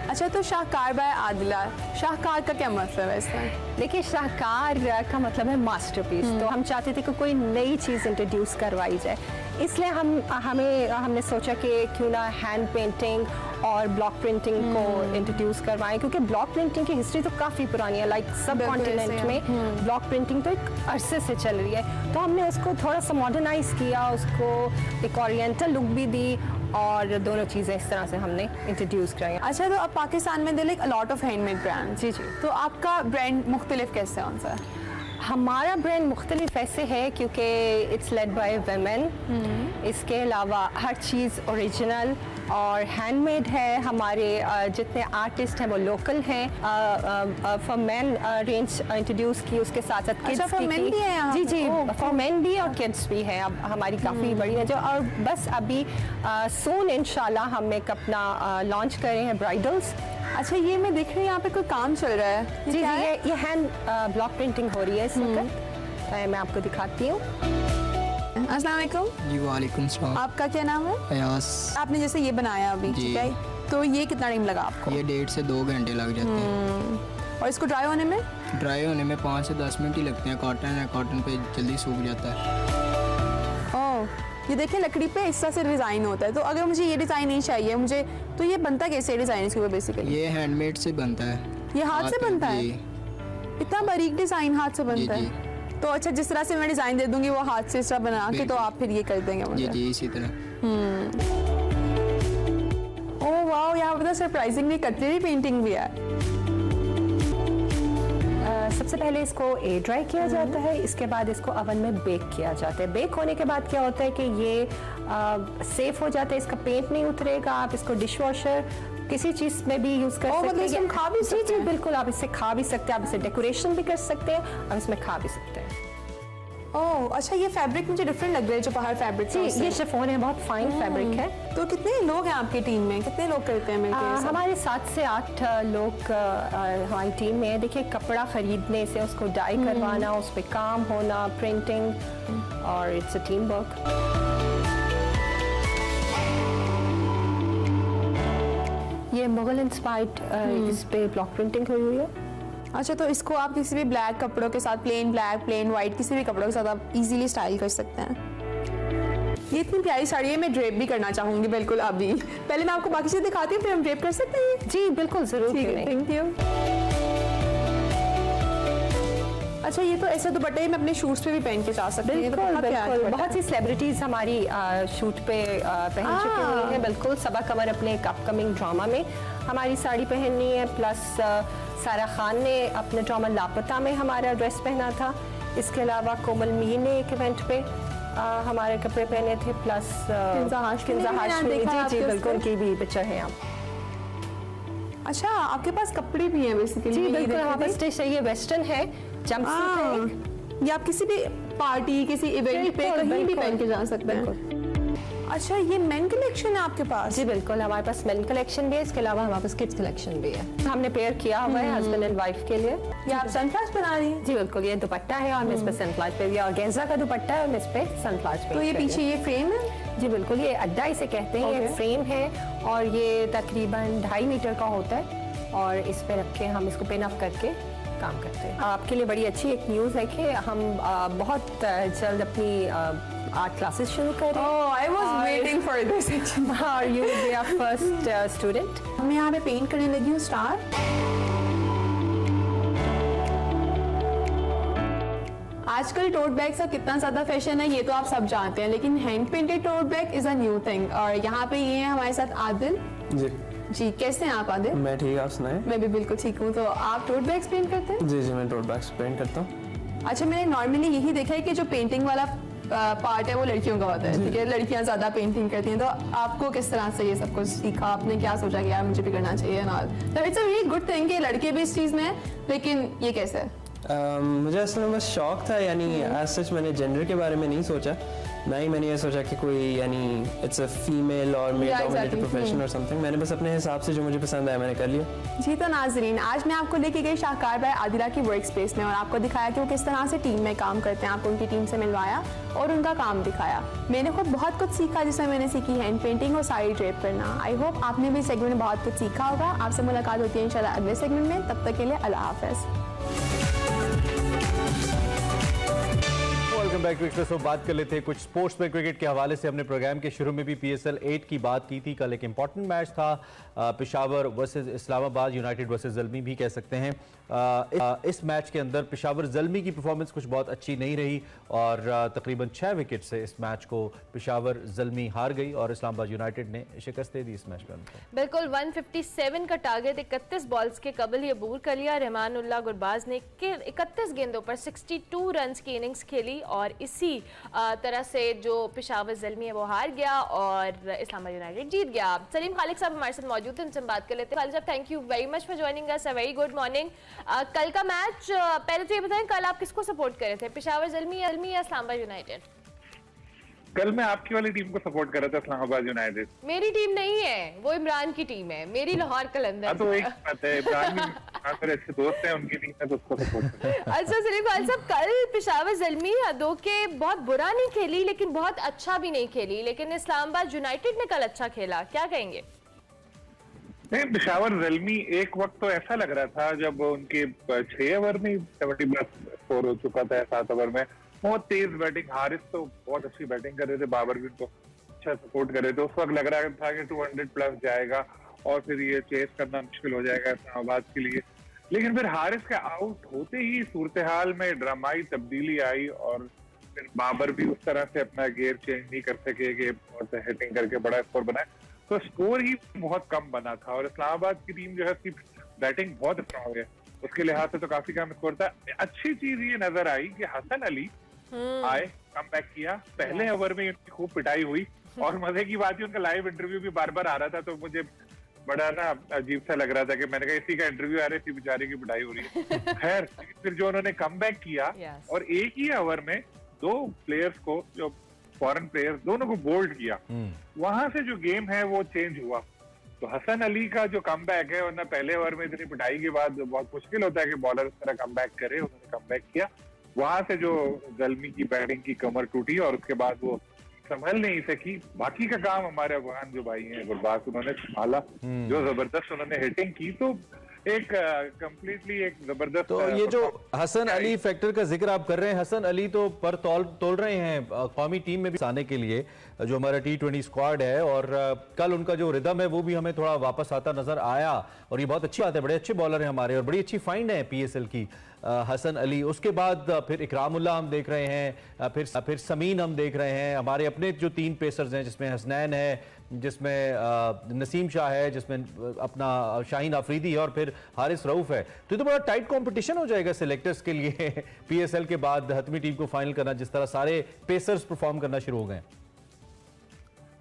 अच्छा, तो शाहकार बाय आदिला, शाहकार का क्या मतलब है इसमें? देखिए, शाहकार का मतलब है मास्टरपीस। तो हम चाहते थे कि कोई नई चीज़ इंट्रोड्यूस करवाई जाए, इसलिए हमने सोचा कि क्यों ना हैंड पेंटिंग और ब्लॉक प्रिंटिंग को इंट्रोड्यूस करवाएं, क्योंकि ब्लॉक प्रिंटिंग की हिस्ट्री तो काफ़ी पुरानी है। लाइक सब कॉन्टिनेंट में ब्लॉक प्रिंटिंग तो एक अरसे से चल रही है, तो हमने उसको थोड़ा सा मॉडर्नाइज किया, उसको एक ओरिएंटल लुक भी दी और दोनों चीज़ें इस तरह से हमने इंट्रोड्यूस कराई। अच्छा, तो अब पाकिस्तान में like a lot of handmade brand. जी जी। तो आपका ब्रांड मुख्तलिफ कैसे कौन सा है? हमारा ब्रांड मुख्तलिफ ऐसे है क्योंकि इट्स लेड बाय वुमेन। इसके अलावा हर चीज़ ओरिजिनल और हैंडमेड है। हमारे जितने आर्टिस्ट हैं वो लोकल हैं। फॉर मैन रेंज इंट्रोड्यूस की, उसके साथ साथ किड्स की भी है यहाँ? जी जी, फॉर मैन भी और किड्स भी हैं। अब हमारी काफ़ी बड़ी है जो, और बस अभी सून इंशाल्लाह हम एक अपना लॉन्च कर रहे हैं ब्राइडल्स। अच्छा, ये मैं देख रही हूँ यहाँ पे कोई काम चल रहा है। जी जी, ये हैंड ब्लॉक प्रिंटिंग हो रही है इस वक्त। मैं आपको दिखाती हूँ। अस्सलाम वालेकुम। जी वालेकुम सलाम। आपका क्या नाम है? अयास। आपने जैसे ये बनाया अभी, ठीक है, तो ये कितना टाइम लगा आपको? ये 1.5 से 2 घंटे लग जाते हैं। और इसको ड्राई होने में? ड्राई होने में 5 से 10 मिनट ही लगते हैं। कॉटन है, कॉटन पे जल्दी सूख जाता है। ओह, ये देखिए लकड़ी पे इस तरह से डिजाइन होता है, तो अगर मुझे ये डिजाइन नहीं चाहिए मुझे, तो ये बनता कैसे डिजाइन इसके ऊपर बेसिकली? ये हैंडमेड से बनता है। ये हाथ से बनता है? जी। इतना बारीक डिजाइन हाथ से बनता जी, है? तो अच्छा, जिस तरह से मैं डिजाइन दे दूंगी वो हाथ से इस तरह बना के, तो आप फिर ये कर देंगे मुझे? जी इसी तरह। ओह वाओ, यहाँ पर तो सरप्राइजिंगली कटलरी पेंटिंग भी है। सबसे पहले इसको एयर ड्राई किया जाता है, इसके बाद इसको ओवन में बेक किया जाता है। बेक होने के बाद क्या होता है कि ये सेफ हो जाता है, इसका पेंट नहीं उतरेगा। आप इसको डिश वॉशर किसी चीज में भी यूज कर सकते हैं। मतलब इसमें खा भी सकते हैं? जी बिल्कुल, आप इससे खा भी सकते हैं, आप इसे डेकोरेशन भी कर सकते हैं और इसमें खा भी सकते हैं। ओह अच्छा, ये फैब्रिक मुझे डिफरेंट लग रहा है जो बाहर फैब्रिक जी ये शिफॉन है, बहुत फाइन फैब्रिक है। तो कितने लोग हैं आपकी टीम में, कितने लोग करते हैं मिलकर ये सब? हमारे 7 से 8 लोग हमारी टीम में है। देखिए कपड़ा खरीदने से उसको डाई करवाना, उस पर काम होना, प्रिंटिंग, और इट्स अ टीम वर्क। ये मुगल इंस्पायर्ड इस पे ब्लॉक प्रिंटिंग हुई हुई है। अच्छा, तो इसको आप किसी भी ब्लैक कपड़ों के साथ, प्लेन ब्लैक, प्लेन वाइट, किसी भी कपड़ों के साथ आप इजीली स्टाइल कर सकते हैं। ये इतनी प्यारी साड़ी है, मैं ड्रेप भी करना चाहूंगी बिल्कुल अभी। पहले मैं आपको बाकी चीजें दिखाती हूँ, फिर हम ड्रेप कर सकते हैं? जी बिल्कुल, जरूर। ठीक है, थैंक यू। अच्छा, ये तो ऐसे दुपट्टे मैं अपने शूट्स पे भी पहन के जा सकती हूँ? बिल्कुल बिल्कुल, बहुत सी सेलिब्रिटीज हमारी शूट पे पहन चुकी हुई हैं। बिल्कुल, सबा कमर अपने एक अपकमिंग ड्रामा में हमारी साड़ी पहननी है, प्लस सारा खान ने अपने ड्रामा लापता में हमारा ड्रेस पहना था। इसके अलावा कोमल मीर ने एक इवेंट पे हमारे कपड़े पहने थे, प्लस किंजा हाशमी। जी बिल्कुल, की भी पिक्चर है आप। अच्छा, आपके पास कपड़े भी हैं बेसिकली? जी बिल्कुल, हमारे पास स्टिच है, ये वेस्टर्न है, जंपसूट है। ये आप किसी भी पार्टी, किसी इवेंट पे कहीं भी पहन के जा सकते हैं। अच्छा, ये मेन कलेक्शन है आपके पास? जी बिल्कुल, हमारे पास मेन कलेक्शन भी है, इसके अलावा हमारे पास किड्स कलेक्शन भी है। हमने पेयर किया हुआ है हस्बैंड एंड वाइफ के लिए। ये आप सनफ्लावर्स बना रही हैं? जी बिल्कुल, ये दुपट्टा है और मैं इस पे सनफ्लावर्स पे, ये ऑर्गेन्जा का दुपट्टा है और मैं इस पे सनफ्लावर्स पे। तो ये पीछे ये फ्रेम है? जी बिल्कुल, ये अड्डा इसे कहते हैं। ये फ्रेम है और ये तकरीबन 2.5 मीटर का होता है, और इस पे रख के हम इसको पिन अप करके काम करते हैं। आपके लिए बड़ी अच्छी एक न्यूज़ है कि हम बहुत जल्द अपनी आर्ट क्लासेस शुरू कर रहे हैं। Oh, I was waiting for this actually. और you will be our first student. मैं यहाँ पे पेंट करने लगी हूँ स्टार। आजकल टोट बैग्स का कितना ज़्यादा फैशन है ये तो आप सब जानते हैं, लेकिन hand painted tote bag is a new thing. और यहाँ पे ये है हमारे साथ आदिल जी। कैसे हैं आप आदिल? मैं ठीक, आप सुनाएं? मैं भी बिल्कुल ठीक हूँ। तो आप टोट बैग्स पेंट करते हैं? जी मैं टोट बैग्स पेंट करता हूँ। अच्छा, मैंने नॉर्मली यही देखा है कि जो पेंटिंग वाला पार्ट है वो लड़कियों का होता है, ठीक है? लड़कियां ज़्यादा पेंटिंग करती हैं। तो आपको किस तरह से ये सब कुछ सीखा? आपने क्या सोचा कि यार मुझे भी करना चाहिए ना? तो it's a very good thing कि लड़के भी इस चीज़ में हैं, लेकिन ये कैसे है? मुझे असल में बस शौक था, यानी एज सच मैंने जेंडर के बारे में नहीं सोचा, ना ही मैंने ये सोचा कि कोई यानी इट्स अ फीमेल और मेल डोमिनेटेड प्रोफेशन और समथिंग। मैंने बस अपने हिसाब से जो मुझे पसंद आया मैंने कर लिया। जी तो नाजरीन, आज मैं आपको लेके गई शाहकार भाई आदिला की वर्क स्पेस में और आपको दिखाया कि वो किस तरह से टीम में काम करते हैं। आपको उनकी टीम से मिलवाया और उनका काम दिखाया। मैंने खुद बहुत कुछ सीखा, जिसमें मैंने सीखी हैंड पेंटिंग और साड़ी ड्रेप करना। आई होप आपने भी सेगमेंट में बहुत कुछ सीखा होगा। आपसे मुलाकात होती है इंशाल्लाह अगले सेगमेंट में। तब तक के लिए अल्लाह हाफ़िज़। Welcome back to Expresso. बात कर लेते हैं कुछ स्पोर्ट्स में। क्रिकेट के हवाले से हमने प्रोग्राम के शुरू में भी PSL 8 की बात की थी। कल एक इंपॉर्टेंट मैच था, Peshawar versus Islamabad, United versus Zalmi भी कह सकते हैं। इस मैच के अंदर पेशावर ज़ल्मी की परफॉर्मेंस कुछ बहुत अच्छी नहीं रही और तकरीबन 6 विकेट से इस मैच को पेशावर ज़ल्मी हार गई और इस्लामाबाद यूनाइटेड ने शिकस्त दे दी इस मैच में। बिल्कुल 157 का टारगेट 31 बॉल्स के कबल ही अबूर कर लिया। रहमानुल्लाह गुरबाज ने 31 गेंदों पर 62 रन की इनिंग्स खेली और इसी तरह से जो पेशावर ज़ल्मी है वो हार गया और इस्लामाबाद यूनाइटेड जीत गया। सलीम खालिक साहब हमारे साथ मौजूद हैं, उनसे हम बात कर लेते हैं। खालिक साहब, thank you very much for joining us. A very good morning. कल का मैच, पहले तो ये बताएं कल आप किसको सपोर्ट कर रहे थे, पेशावर ज़ल्मी या इस्लामाबाद यूनाइटेड? कल मैं आपकी वाली टीम को सपोर्ट कर रहा था, इस्लामाबाद यूनाइटेड। मेरी टीम नहीं है, वो इमरान की टीम है, मेरी लाहौर कलंदर। तो एक बात है, इमरान भी अच्छे दोस्त हैं, उनकी टीम है तो उसको सपोर्ट कर। अच्छा सलीम खान साहब, कल पेशावर ज़ल्मी दो के बहुत बुरा नहीं खेली लेकिन बहुत अच्छा भी नहीं खेली, लेकिन इस्लामाबाद यूनाइटेड ने कल अच्छा खेला, क्या कहेंगे? नहीं, पेशावर ज़ल्मी एक वक्त तो ऐसा लग रहा था जब उनके 6 ओवर में 70+ स्कोर हो चुका था, 7 ओवर में, बहुत तेज बैटिंग, हारिस तो बहुत अच्छी बैटिंग कर रहे थे, बाबर भी उनको अच्छा सपोर्ट कर रहे थे। उस वक्त लग रहा था कि 200 प्लस जाएगा और फिर ये चेस करना मुश्किल हो जाएगा इस्लामाबाद के लिए, लेकिन फिर हारिस के आउट होते ही सूरत हाल में ड्रामाई तब्दीली आई और फिर बाबर भी उस तरह से अपना गेयर चेंज नहीं कर सके कि बहुत हिटिंग करके बड़ा स्कोर बनाए, तो स्कोर ही बहुत कम बना था। और इस्लामाबाद की टीम जो है उसकी बैटिंग बहुत स्ट्रॉन्ग है, उसके लिहाज से तो काफी कम स्कोर था। अच्छी चीज ये नजर आई कि हसन अली आए, कमबैक किया, पहले ओवर में उनकी खूब पिटाई हुई और मजे की बात है उनका लाइव इंटरव्यू भी बार बार आ रहा था, तो मुझे बड़ा ना अजीब सा लग रहा था कि मैंने कहा इसी का इंटरव्यू आ रहा है, इसी बेचारे की पिटाई हो रही है। खैर फिर जो उन्होंने कमबैक किया और एक ही ओवर में 2 प्लेयर्स को, जो फॉरेन प्लेयर्स, दोनों को बोल्ड किया, वहां से जो गेम है वो चेंज हुआ। तो हसन अली का जो कमबैक है, वरना पहले ओवर में इतनी पिटाई के बाद बहुत मुश्किल होता है कि बॉलर इस तरह कमबैक करे, उन्होंने कमबैक किया, वहां से जो ज़ल्मी की बैटिंग की कमर टूटी और उसके बाद वो संभल नहीं सकी। बाकी का काम हमारे अफगान जो भाई हैं गुरबाज, उन्होंने संभाला, जो जबरदस्त उन्होंने हिटिंग की, तो एक कंप्लीटली एक जबरदस्त। तो ये जो हसन अली फैक्टर का जिक्र आप कर रहे हैं, हसन अली तो पर तोल रहे हैं कौमी टीम में भी आने के लिए, जो हमारा T20 स्क्वाड है, और कल उनका जो रिदम है वो भी हमें थोड़ा वापस आता नजर आया, और ये बहुत अच्छी बात है, बड़े अच्छे बॉलर हैं हमारे और बड़ी अच्छी फाइंड है PSL की हसन अली। उसके बाद फिर इकरामुल्लाह हम देख रहे हैं, फिर समीन हम देख रहे हैं, हमारे अपने जो 3 पेसर्स हैं जिसमें हसनैन है, जिसमें नसीम शाह है, जिसमें अपना शाहीन आफरीदी है और फिर हारिस रऊफ है। तो बड़ा टाइट कंपटीशन हो जाएगा सिलेक्टर्स के लिए PSL के बाद हतमी टीम को फाइनल करना, जिस तरह सारे पेसर्स परफॉर्म करना शुरू हो गए।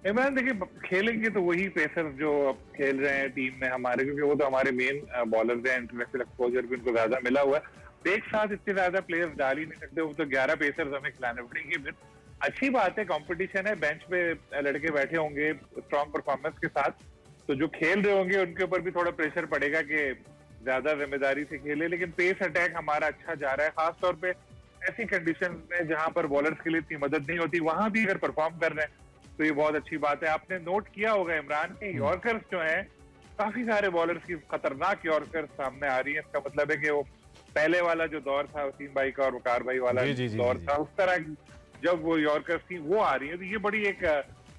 इमरान देखिए, खेलेंगे तो वही पेसर्स जो अब खेल रहे हैं टीम में हमारे, क्योंकि वो तो हमारे मेन बॉलर्स हैं, इंटरनेशनल एक्सपोजर भी उनको ज्यादा मिला हुआ है। एक साथ इतने ज्यादा प्लेयर्स डाल ही नहीं सकते, वो तो 11 पेसर्स हमें खिलाने पड़ेंगे। फिर अच्छी बात है, कंपटीशन है, बेंच पे लड़के बैठे होंगे स्ट्रॉन्ग परफॉर्मेंस के साथ, तो जो खेल रहे होंगे उनके ऊपर भी थोड़ा प्रेशर पड़ेगा कि ज्यादा जिम्मेदारी से खेले। लेकिन पेस अटैक हमारा अच्छा जा रहा है, खासतौर पे ऐसी कंडीशन में जहां पर बॉलर्स के लिए इतनी मदद नहीं होती, वहां भी अगर परफॉर्म कर रहे हैं तो ये बहुत अच्छी बात है। आपने नोट किया होगा इमरान के यॉर्कर्स जो हैं, काफी सारे बॉलर्स की खतरनाक यॉर्कर्स सामने आ रही है। इसका मतलब है कि वो पहले वाला जो दौर था वसीम भाई का और वकार भाई वाला दौर था, उस तरह जब वो यॉर्कर्स थी वो आ रही है, तो ये बड़ी एक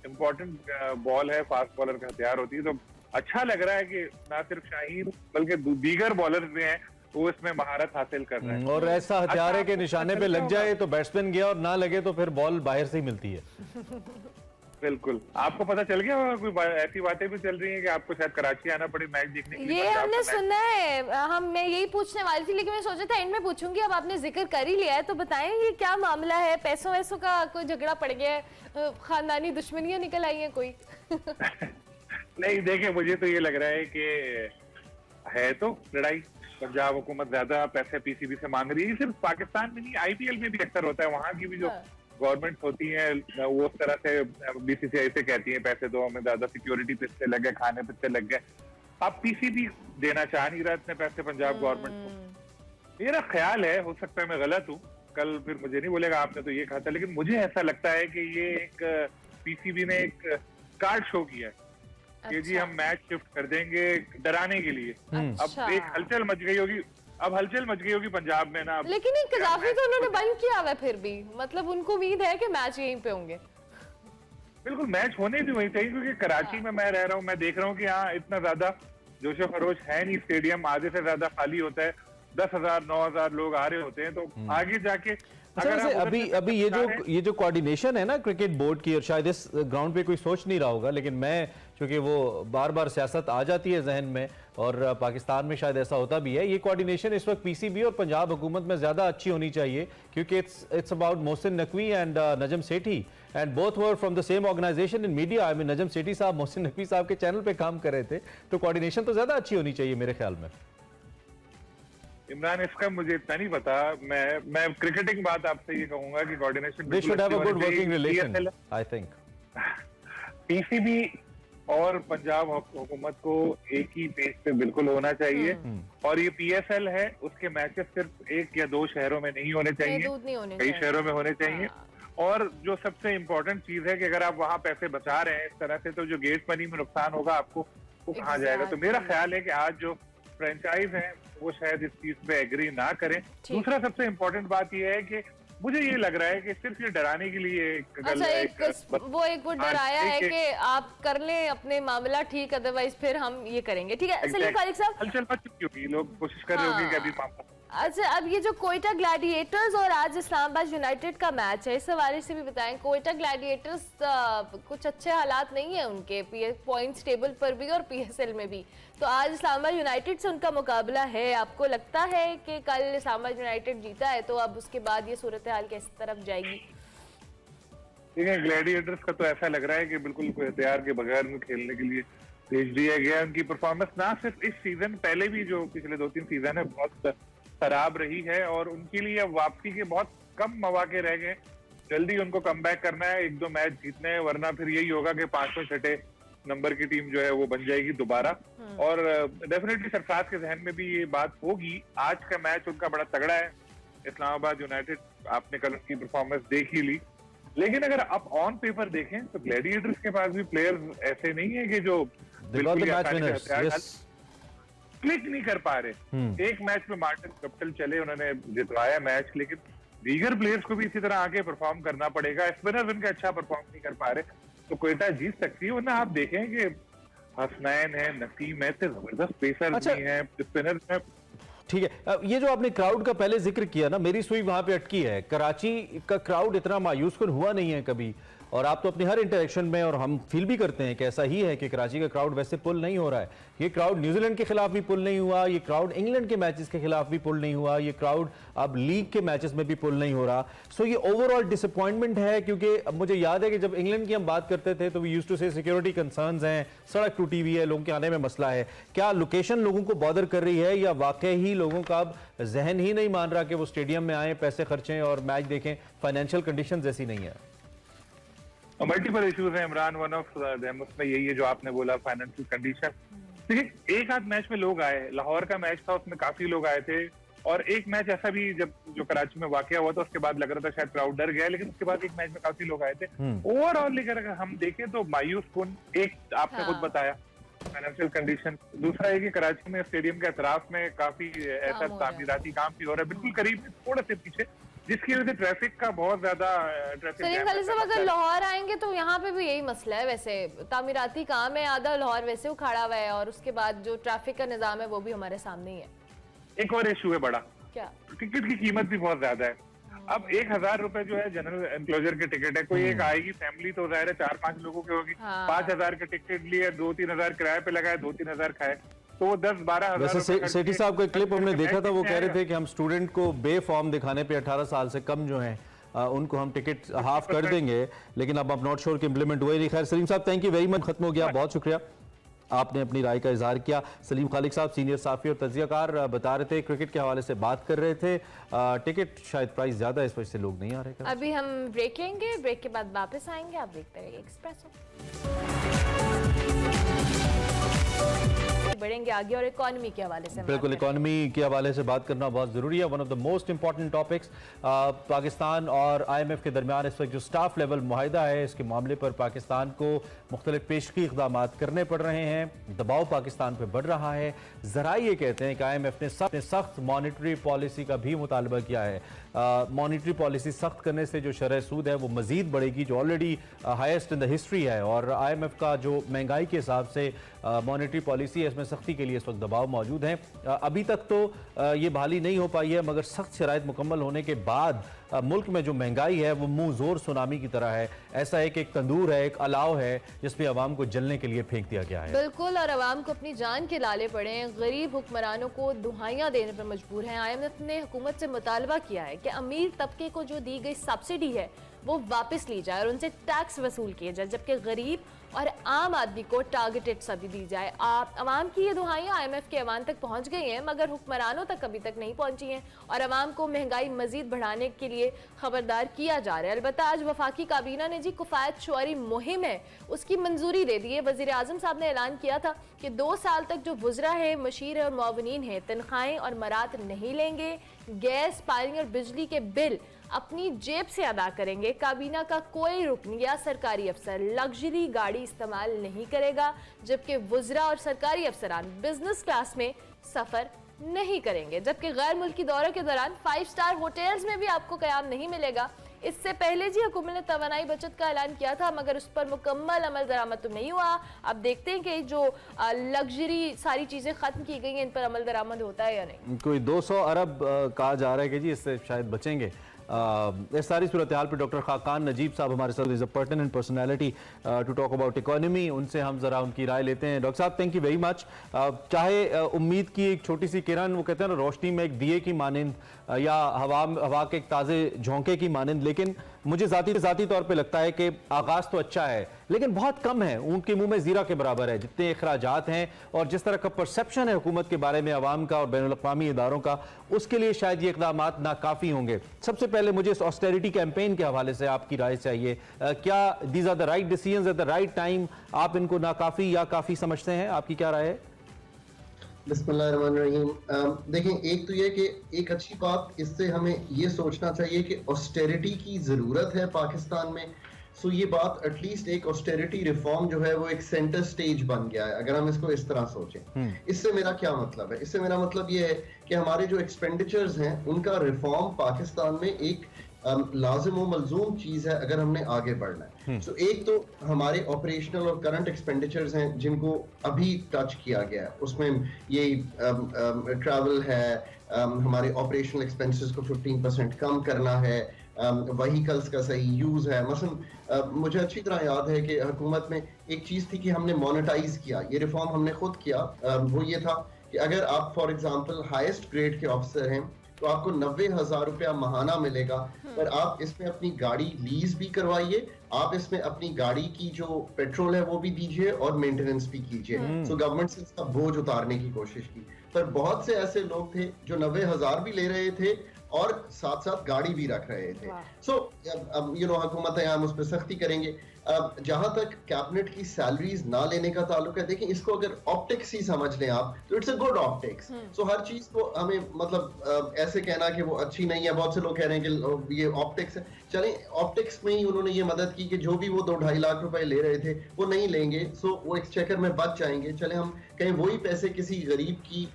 इम्पोर्टेंट बॉल है, फास्ट बॉलर का हथियार होती है। तो अच्छा लग रहा है कि ना सिर्फ शाहीन बल्कि दीगर बॉलर्स भी हैं वो इसमें महारत हासिल कर रहे हैं। और ऐसा हथियार है कि निशाने पे लग जाए तो बैट्समैन गया और ना लगे तो फिर बॉल बाहर से ही मिलती है। बिल्कुल, आपको पता चल गया होगा, कोई ऐसी बातें भी चल रही हैं कि आपको शायद कराची आना पड़े मैच देखने के लिए। ये हमने सुना है, मैं यही पूछने वाली थी, लेकिन मैं सोचा था एंड में पूछूंगी, अब आपने जिक्र कर ही लिया है तो बताएं ये क्या मामला है, पैसों वैसों का कोई झगड़ा पड़ गया है, खानदानी दुश्मनियां निकल आई हैं कोई? नहीं देखिए, मुझे तो ये लग रहा है कि है तो लड़ाई, पंजाब हुकूमत ज्यादा पैसे PCB से मांग रही है। सिर्फ पाकिस्तान में नहीं, IPL में भी अक्सर होता है, वहाँ की भी जो गवर्नमेंट होती है वो उस तरह से BCCI से कहती है पैसे दो हमें, ज्यादा सिक्योरिटी पे से लग गए, खाने पे से लग गए। अब PCB देना चाह नहीं रहा इतने पैसे पंजाब गवर्नमेंट को। मेरा ख्याल है, हो सकता है मैं गलत हूँ, कल फिर मुझे नहीं बोलेगा आपने तो ये कहा था, लेकिन मुझे ऐसा लगता है कि ये एक PCB ने एक कार्ड शो किया है कि जी हम मैच शिफ्ट कर देंगे डराने के लिए। अब एक हलचल मच गई होगी, अब हलचल मच गई होगी पंजाब में ना। लेकिन एक कजाफी तो उन्होंने बंद किया हुआ, फिर भी मतलब उनको उम्मीद है कि मैच यहीं पे होंगे। बिल्कुल, मैच होने भी वहीं चाहिए, क्योंकि कराची में मैं रह रहा हूँ, मैं देख रहा हूँ कि यहाँ इतना ज्यादा जोशो खरोश है नहीं, स्टेडियम आधे से ज्यादा खाली होता है, 10,000 9,000 लोग आ रहे होते हैं, तो आगे जाके अभी ये जो कोऑर्डिनेशन है ना क्रिकेट बोर्ड की, और शायद इस ग्राउंड पे कोई सोच नहीं रहा होगा, लेकिन मैं क्योंकि वो बार बार सियासत आ जाती है जहन में, और पाकिस्तान में शायद ऐसा होता भी है, ये कोऑर्डिनेशन इस वक्त PCB और पंजाब हुकूमत में ज्यादा अच्छी होनी चाहिए, क्योंकि it's about Mohsin Naqvi and Najam Sethi, and both were from the same organization in media. I mean Najam Sethi साहब मोहसिन नकवी साहब के चैनल पे काम कर रहे थे, तो कोऑर्डिनेशन तो ज्यादा अच्छी होनी चाहिए मेरे ख्याल में। इमरान, इसका मुझे इतना नहीं पता, मैं क्रिकेटिंग बात आपसे ये कहूंगा कि coordination they should have a good working relation, I think. PCB और पंजाब हुकूमत को एक ही पेज पे बिल्कुल होना चाहिए, और ये PSL है, उसके मैचेस सिर्फ 1 या 2 शहरों में नहीं होने चाहिए, कई शहरों में होने चाहिए। और जो सबसे इम्पोर्टेंट चीज है कि अगर आप वहाँ पैसे बचा रहे हैं इस तरह से, तो जो गेट मनी में नुकसान होगा आपको वो कहाँ जाएगा। तो मेरा ख्याल है कि आज जो फ्रेंचाइज है वो शायद इस चीज पे एग्री ना करें। दूसरा सबसे इम्पोर्टेंट बात यह है कि मुझे ये लग रहा है कि सिर्फ ये डराने के लिए वो डराया है कि आप कर लें अपने मामला ठीक, अदरवाइज फिर हम ये करेंगे। ठीक है सलीम खालिक साहब, हलचल मच चुकी होगी, लोग कोशिश कर रहे होंगे कि अभी मामला। अच्छा, अब ये जो कोयटा ग्लैडिएटर्स और आज इस्लामाबाद यूनाइटेड का मैच है, इस हवाले से भी बताएं। कोयटा ग्लैडिएटर्स कुछ अच्छे हालात नहीं है उनके पॉइंट्स टेबल पर भी और PSL में भी, तो आज इस्लामाबाद यूनाइटेड से उनका मुकाबला है। आपको लगता है कि कल इस्लामाबाद यूनाइटेड जीता है तो अब उसके बाद ये सूरत हाल किस तरफ जाएगी? देखिए, ग्लैडिएटर्स का तो ऐसा लग रहा है कि बिल्कुल कोई हथियार के बगैर में खेलने के लिए भेज दिया गया। उनकी परफॉर्मेंस ना सिर्फ इस सीजन, पहले भी जो पिछले 2-3 सीजन है बहुत खराब रही है और उनके लिए अब वापसी के बहुत कम मौके रह गए। जल्दी उनको कमबैक करना है, 1-2 मैच जीतने हैं, वरना फिर यही होगा कि 5वें-6ठे नंबर की टीम जो है वो बन जाएगी दोबारा। और डेफिनेटली सरफराज के जहन में भी ये बात होगी। आज का मैच उनका बड़ा तगड़ा है, इस्लामाबाद यूनाइटेड, आपने कल उनकी परफॉर्मेंस देख ही ली। लेकिन अगर आप ऑन पेपर देखें तो ग्लैडिएटर्स के पास भी प्लेयर्स ऐसे नहीं है कि जो क्लिक नहीं कर पा रहे। एक मैच में मार्टिन कैपिटल चले, उन्होंने जितवाया मैच, लेकिन दीगर प्लेयर्स को भी इसी तरह आगे परफॉर्म करना पड़ेगा। स्पिनर्स उनके अच्छा परफॉर्म नहीं कर पा रहे, तो कोयटा जीत सकती है। वरना आप देखें कि हसनैन है, नसीम है, जबरदस्त पेसर भी हैं, स्पिनर्स हैं। ठीक है, ये जो आपने क्राउड का पहले जिक्र किया ना, मेरी सुई वहां पे अटकी है। कराची का क्राउड इतना मायूस कुन हुआ नहीं है कभी, और आप तो अपने हर इंटरेक्शन में, और हम फील भी करते हैं कि ऐसा ही है कि कराची का क्राउड वैसे पुल नहीं हो रहा है। ये क्राउड न्यूजीलैंड के खिलाफ भी पुल नहीं हुआ, ये क्राउड इंग्लैंड के मैचेस के खिलाफ भी पुल नहीं हुआ, ये क्राउड अब लीग के मैचेस में भी पुल नहीं हो रहा। सो ये ओवरऑल डिसअपॉइंटमेंट है, क्योंकि अब मुझे याद है कि जब इंग्लैंड की हम बात करते थे तो वी यूज्ड टू से सिक्योरिटी कंसर्न्स हैं, सड़क टूटी हुई है, लोगों के आने में मसला है। क्या लोकेशन लोगों को बॉदर कर रही है, या वाकई ही लोगों का अब जहन ही नहीं मान रहा कि वो स्टेडियम में आए, पैसे खर्चें और मैच देखें? फाइनेंशियल कंडीशंस ऐसी नहीं है। मल्टीपल इश्यूज हैं इमरान, वन ऑफ देम उसमें यही है जो आपने बोला, फाइनेंशियल कंडीशन। देखिए, एक आध मैच में लोग आए, लाहौर का मैच था उसमें काफी लोग आए थे, और एक मैच ऐसा भी जब जो कराची में वाकया हुआ था उसके बाद लग रहा था शायद क्राउड डर गया, लेकिन उसके बाद एक मैच में काफी लोग आए थे। ओवरऑल अगर हम देखें तो मायूस कुन, एक आपने खुद बताया फाइनेंशियल कंडीशन, दूसरा है कि कराची में स्टेडियम के अतराफ में काफी ऐसा तामीराती काम भी हो रहा है, बिल्कुल करीब थोड़ा से पीछे, जिसकी वजह से ट्रैफिक का बहुत ज्यादा सलीम खालिक साहब, अगर लाहौर आएंगे तो यहाँ पे भी यही मसला है। वैसे तामीराती काम है, आधा लाहौर वैसे उखाड़ा हुआ है, और उसके बाद जो ट्रैफिक का निजाम है वो भी हमारे सामने ही है। एक और इशू है बड़ा, क्या? टिकट की कीमत भी बहुत ज्यादा है। अब 1000 रुपए जो है जनरल एनक्लोजर की टिकट है, कोई एक आएगी फैमिली तो जाहिर है 4-5 लोगों की होगी, 5000 के टिकट लिए, 2-3 हजार किराए पे लगाए, 2-3 हजार खाए, तो वो 10-12 हजार। वैसे सेठी साहब का क्लिप हमने देखा था, वो कह रहे थे कि हम स्टूडेंट को बेफॉर्म दिखाने पे 18 साल से कम जो हैं उनको हम टिकट हाफ कर देंगे, लेकिन अब नॉट श्योर कि इंप्लीमेंट हुए नहीं। खैर सलीम साहब, थैंक यू वेरी मच, खत्म हो गया, बहुत शुक्रिया, आपने अपनी राय का इजहार किया। सलीम खालिक साहब सीनियर साफी और तज्जियाकार बता रहे थे, क्रिकेट के हवाले से बात कर रहे थे। टिकट शायद प्राइस ज्यादा है, इस वजह से लोग नहीं आ रहे। अभी हम ब्रेक लेंगे, ब्रेक के बाद वापस आएंगे, आप देखते रहिए एक्सप्रेसो। बढ़ेंगे आगे और इकोनॉमी के हवाले से, बिल्कुल इकोनॉमी के हवाले से बात करना बहुत जरूरी है। One of the most important topics, Pakistan और IMF के दरमियान इस वक्त जो स्टाफ लेवल मुआहिदा है, इसके मामले पर पाकिस्तान को मुख्तलिफ पेशगी इक़दाम करने पड़ रहे हैं, दबाव पाकिस्तान पर बढ़ रहा है। जरा ये कहते हैं कि IMF ने सख्त मॉनिटरी पॉलिसी का भी मुतालबा किया है। मॉनिटरी पॉलिसी सख्त करने से जो शरह सूद है वो मजीद बढ़ेगी, जो already highest in the history है, और IMF का जो महंगाई के हिसाब से मॉनिटरी पॉलिसी है, इसमें सख्ती के लिए इस वक्त दबाव मौजूद है। अभी तक तो ये बहाली नहीं हो पाई है, मगर सख्त शराइत मुकम्मल होने के बाद मुल्क में जो महंगाई है वो मुंह जोर सुनामी की तरह है। ऐसा है कि एक तंदूर है, एक अलाव है, जिसमें अवाम को जलने के लिए फेंक दिया गया है। बिल्कुल, और अवाम को अपनी जान के लाले पड़े हैं, गरीब हुक्मरानों को दुहाइयां देने पर मजबूर हैं। IMF ने हुकूमत से मुतालबा किया है कि अमीर तबके को जो दी गई सब्सिडी है वो वापस ली जाए और उनसे टैक्स वसूल किए जाए, जबकि गरीब और आम आदमी को टारगेटेड सब्सिडी दी जाए। अवाम की ये दुहाइयाँ IMF के ऐवान तक पहुँच गई हैं, मगर हुक्मरानों तक अभी तक नहीं पहुँची हैं, और अवाम को महंगाई मजीद बढ़ाने के लिए खबरदार किया जा रहा है। अलबत्ता आज वफाकी काबीना ने जी कुफायत शुआरी मुहिम है उसकी मंजूरी दे दी है। वज़ीर आज़म साहब ने ऐलान किया था कि 2 साल तक जो वुज़रा है, मशीर है और मुआवनीन है, तनख्वाहें और मरात नहीं लेंगे, गैस, पानी और बिजली के बिल अपनी जेब से अदा करेंगे। काबीना का कोई रुकन या सरकारी अफसर लग्जरी गाड़ी इस्तेमाल नहीं करेगा, जबकि वुज़रा और सरकारी अफसरान बिजनेस क्लास में सफ़र नहीं करेंगे, जबकि गैर मुल्की दौरे के दौरान 5 स्टार होटल्स में भी आपको क़याम नहीं मिलेगा। इससे पहले जी हुकूमत ने तवानाई बचत का ऐलान किया था, मगर उस पर मुकम्मल अमल दरामद तो नहीं हुआ। अब देखते हैं कि जो लग्जरी सारी चीज़ें ख़त्म की गई हैं, इन पर अमल दरामद होता है या नहीं। कोई 200 अरब कहा जा रहा है कि जी इससे शायद बचेंगे। इस सारी सूरत हाल पर डॉक्टर खाकान नजीब साहब हमारे साथ is a pertinent personality to talk about economy, उनसे हम जरा उनकी राय लेते हैं। डॉक्टर साहब, थैंक यू वेरी मच। चाहे उम्मीद की एक छोटी सी किरण, वो कहते हैं ना, रोशनी में एक दिए की मानंद या हवा के एक ताज़े झोंके की मानंद, लेकिन मुझे ज़ाती तौर पे लगता है कि आगाज़ तो अच्छा है लेकिन बहुत कम है, ऊँट के मुंह में ज़ीरा के बराबर है। जितने अखराजात हैं और जिस तरह का परसेप्शन है हुकूमत के बारे में अवाम का और बैनुल-अक़वामी इदारों का, उसके लिए शायद ये इक़दामात नाकाफ़ी होंगे। सबसे पहले मुझे इस ऑस्टेरिटी कैंपेन के हवाले से आपकी राय चाहिए। क्या these are the right decisions at the right time? आप इनको नाकाफ़ी या काफ़ी समझते हैं? आपकी क्या राय है? बिस्मिल्लाहिर्रहमानिर्रहीम। देखें, एक तो ये कि एक अच्छी बात इससे हमें ये सोचना चाहिए कि ऑस्टेरिटी की ज़रूरत है पाकिस्तान में। सो ये बात एटलीस्ट एक ऑस्टेरिटी रिफॉर्म जो है वो एक सेंटर स्टेज बन गया है, अगर हम इसको इस तरह सोचें। इससे मेरा क्या मतलब है? इससे मेरा मतलब ये है कि हमारे जो एक्सपेंडिचर्स हैं उनका रिफॉर्म पाकिस्तान में एक लाजिम व मलजूम चीज़ है अगर हमने आगे बढ़ना है। सो एक तो हमारे ऑपरेशनल और करंट एक्सपेंडिचर्स हैं जिनको अभी टच किया गया है, उसमें ये ट्रैवल है, हमारे ऑपरेशनल एक्सपेंसेस को 15% कम करना है, व्हीकल्स का सही यूज़ है। मसलन मुझे अच्छी तरह याद है कि हुकूमत में एक चीज़ थी कि हमने मोनेटाइज किया, ये रिफॉर्म हमने खुद किया। वो ये था कि अगर आप फॉर एग्जांपल हाईएस्ट ग्रेड के ऑफिसर हैं तो आपको 90,000 रुपया महाना मिलेगा, पर आप इसमें अपनी गाड़ी लीज भी करवाइए, आप इसमें अपनी गाड़ी की जो पेट्रोल है वो भी दीजिए और मेंटेनेंस भी कीजिए। सो गवर्नमेंट से इसका बोझ उतारने की कोशिश की, पर बहुत से ऐसे लोग थे जो 90,000 भी ले रहे थे और साथ साथ गाड़ी भी रख रहे थे। सो हुकूमत है, हम उस पर सख्ती करेंगे। जहां तक कैबिनेट की सैलरीज ना लेने का ताल्लुक है, देखिए इसको अगर ऑप्टिक्स ही समझ लें आप तो इट्स अ गुड ऑप्टिक्स। सो हर चीज को हमें मतलब ऐसे कहना कि वो अच्छी नहीं है, बहुत से लोग कह रहे हैं कि ये ऑप्टिक्स है, चलें ऑप्टिक्स में ही उन्होंने ये मदद की कि जो भी वो 2-2.5 लाख रुपए ले रहे थे वो नहीं लेंगे, सो वो एक्सचेकर में बच जाएंगे। चले हम कहीं वही पैसे किसी गरीब की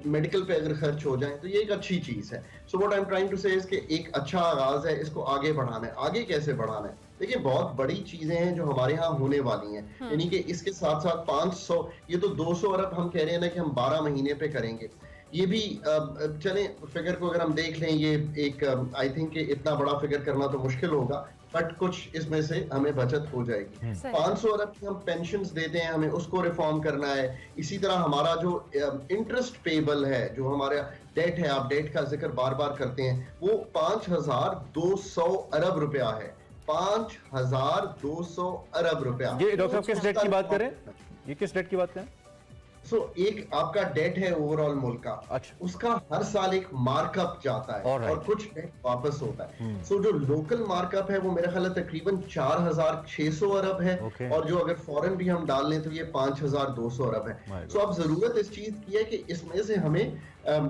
मेडिकल पे अगर खर्च हो जाए तो ये एक अच्छी चीज है। So what I am trying to say is कि एक अच्छा आगाज है, इसको आगे बढ़ाना है। आगे कैसे बढ़ाना है? देखिए बहुत बड़ी चीजें हैं जो हमारे यहाँ होने वाली हैं, यानी कि इसके साथ साथ 500, ये तो 200 अरब हम कह रहे हैं ना कि हम 12 महीने पे करेंगे। ये भी चलें फिगर को अगर हम देख लें, ये एक आई थिंक इतना बड़ा फिगर करना तो मुश्किल होगा, बट कुछ इसमें से हमें बचत हो जाएगी। 500 अरब की हम पेंशन्स देते हैं, हमें उसको रिफॉर्म करना है। इसी तरह हमारा जो इंटरेस्ट पेबल है, जो हमारा डेट है, आप डेट का जिक्र बार बार करते हैं, वो 5,200 अरब रुपया है। 5,200 अरब रुपया। ये डॉक्टर साहब किस डेट की बात करें? ये किस डेट की बात करें? सो एक आपका डेट है ओवरऑल मुल्क का, अच्छा, उसका हर साल एक मार्कअप जाता है और कुछ डेट वापस होता है। सो जो लोकल मार्कअप है वो मेरा ख्याल है तकरीबन 4,600 अरब है, और जो अगर फॉरेन भी हम डाल लें तो ये 5,200 अरब है। सो अब जरूरत इस चीज की है कि इसमें से हमें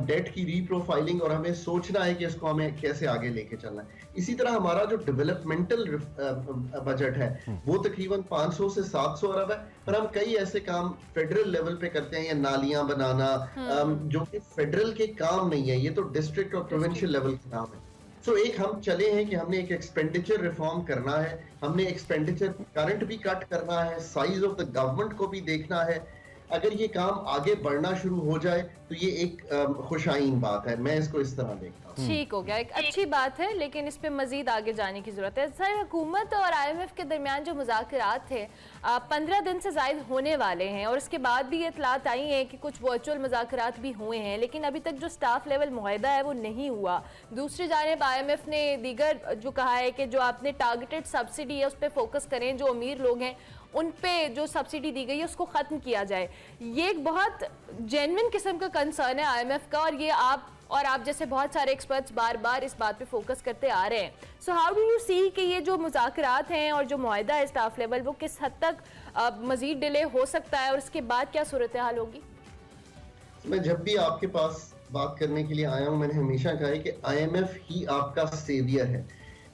डेट की रीप्रोफाइलिंग और हमें सोचना है कि इसको हमें कैसे आगे लेके चलना है। इसी तरह हमारा जो डेवलपमेंटल बजट है वो तकरीबन 500 से 700 अरब है, पर हम कई ऐसे काम फेडरल लेवल पे करते हैं, या नालियां बनाना, जो कि फेडरल के काम नहीं है, ये तो डिस्ट्रिक्ट और प्रोविंशियल लेवल के काम है। सो एक हम चले हैं कि हमने एक एक्सपेंडिचर रिफॉर्म करना है, हमने एक्सपेंडिचर करंट भी कट करना है, साइज ऑफ द गवर्नमेंट को भी देखना है। अगर ये काम आगे बढ़ना शुरू हो जाए तो ये एक खुशाइन बात है, मैं इसको इस तरह देखता हूँ। ठीक हो गया, एक अच्छी बात है, लेकिन इस पे मजीद आगे जाने की जरूरत है। सर, हुकूमत और IMF के दरमियान जो मुज़ाकरात थे 15 दिन से ज़ायद होने वाले हैं, और इसके बाद भी इतलात आई हैं कि कुछ वर्चुअल मुज़ाकरात भी हुए हैं, लेकिन अभी तक जो स्टाफ लेवल मुआहदा है वो नहीं हुआ। दूसरी जानिब IMF ने दीगर जो कहा है कि जो आपने टारगेटेड सब्सिडी है उस पर फोकस करें, जो अमीर लोग हैं उन पे जो सब्सिडी दी गई है उसको ख़त्म किया जाए। ये एक बहुत जेन्युइन किस्म का कंसर्न है IMF का, और ये आप जैसे बहुत सारे एक्सपर्ट्स बार बार इस बात पे फोकस करते आ रहे हैं। So how do you see कि ये जो मुज़ाकरात हैं और जो मुआहदा है स्टाफ लेवल, वो किस हद तक मजीद डिले हो सकता है, और इसके बाद क्या सूरत हाल होगी? मैं जब भी आपके पास बात करने के लिए आया हूँ, मैंने हमेशा कहा है कि IMF ही आपका सेवियर है।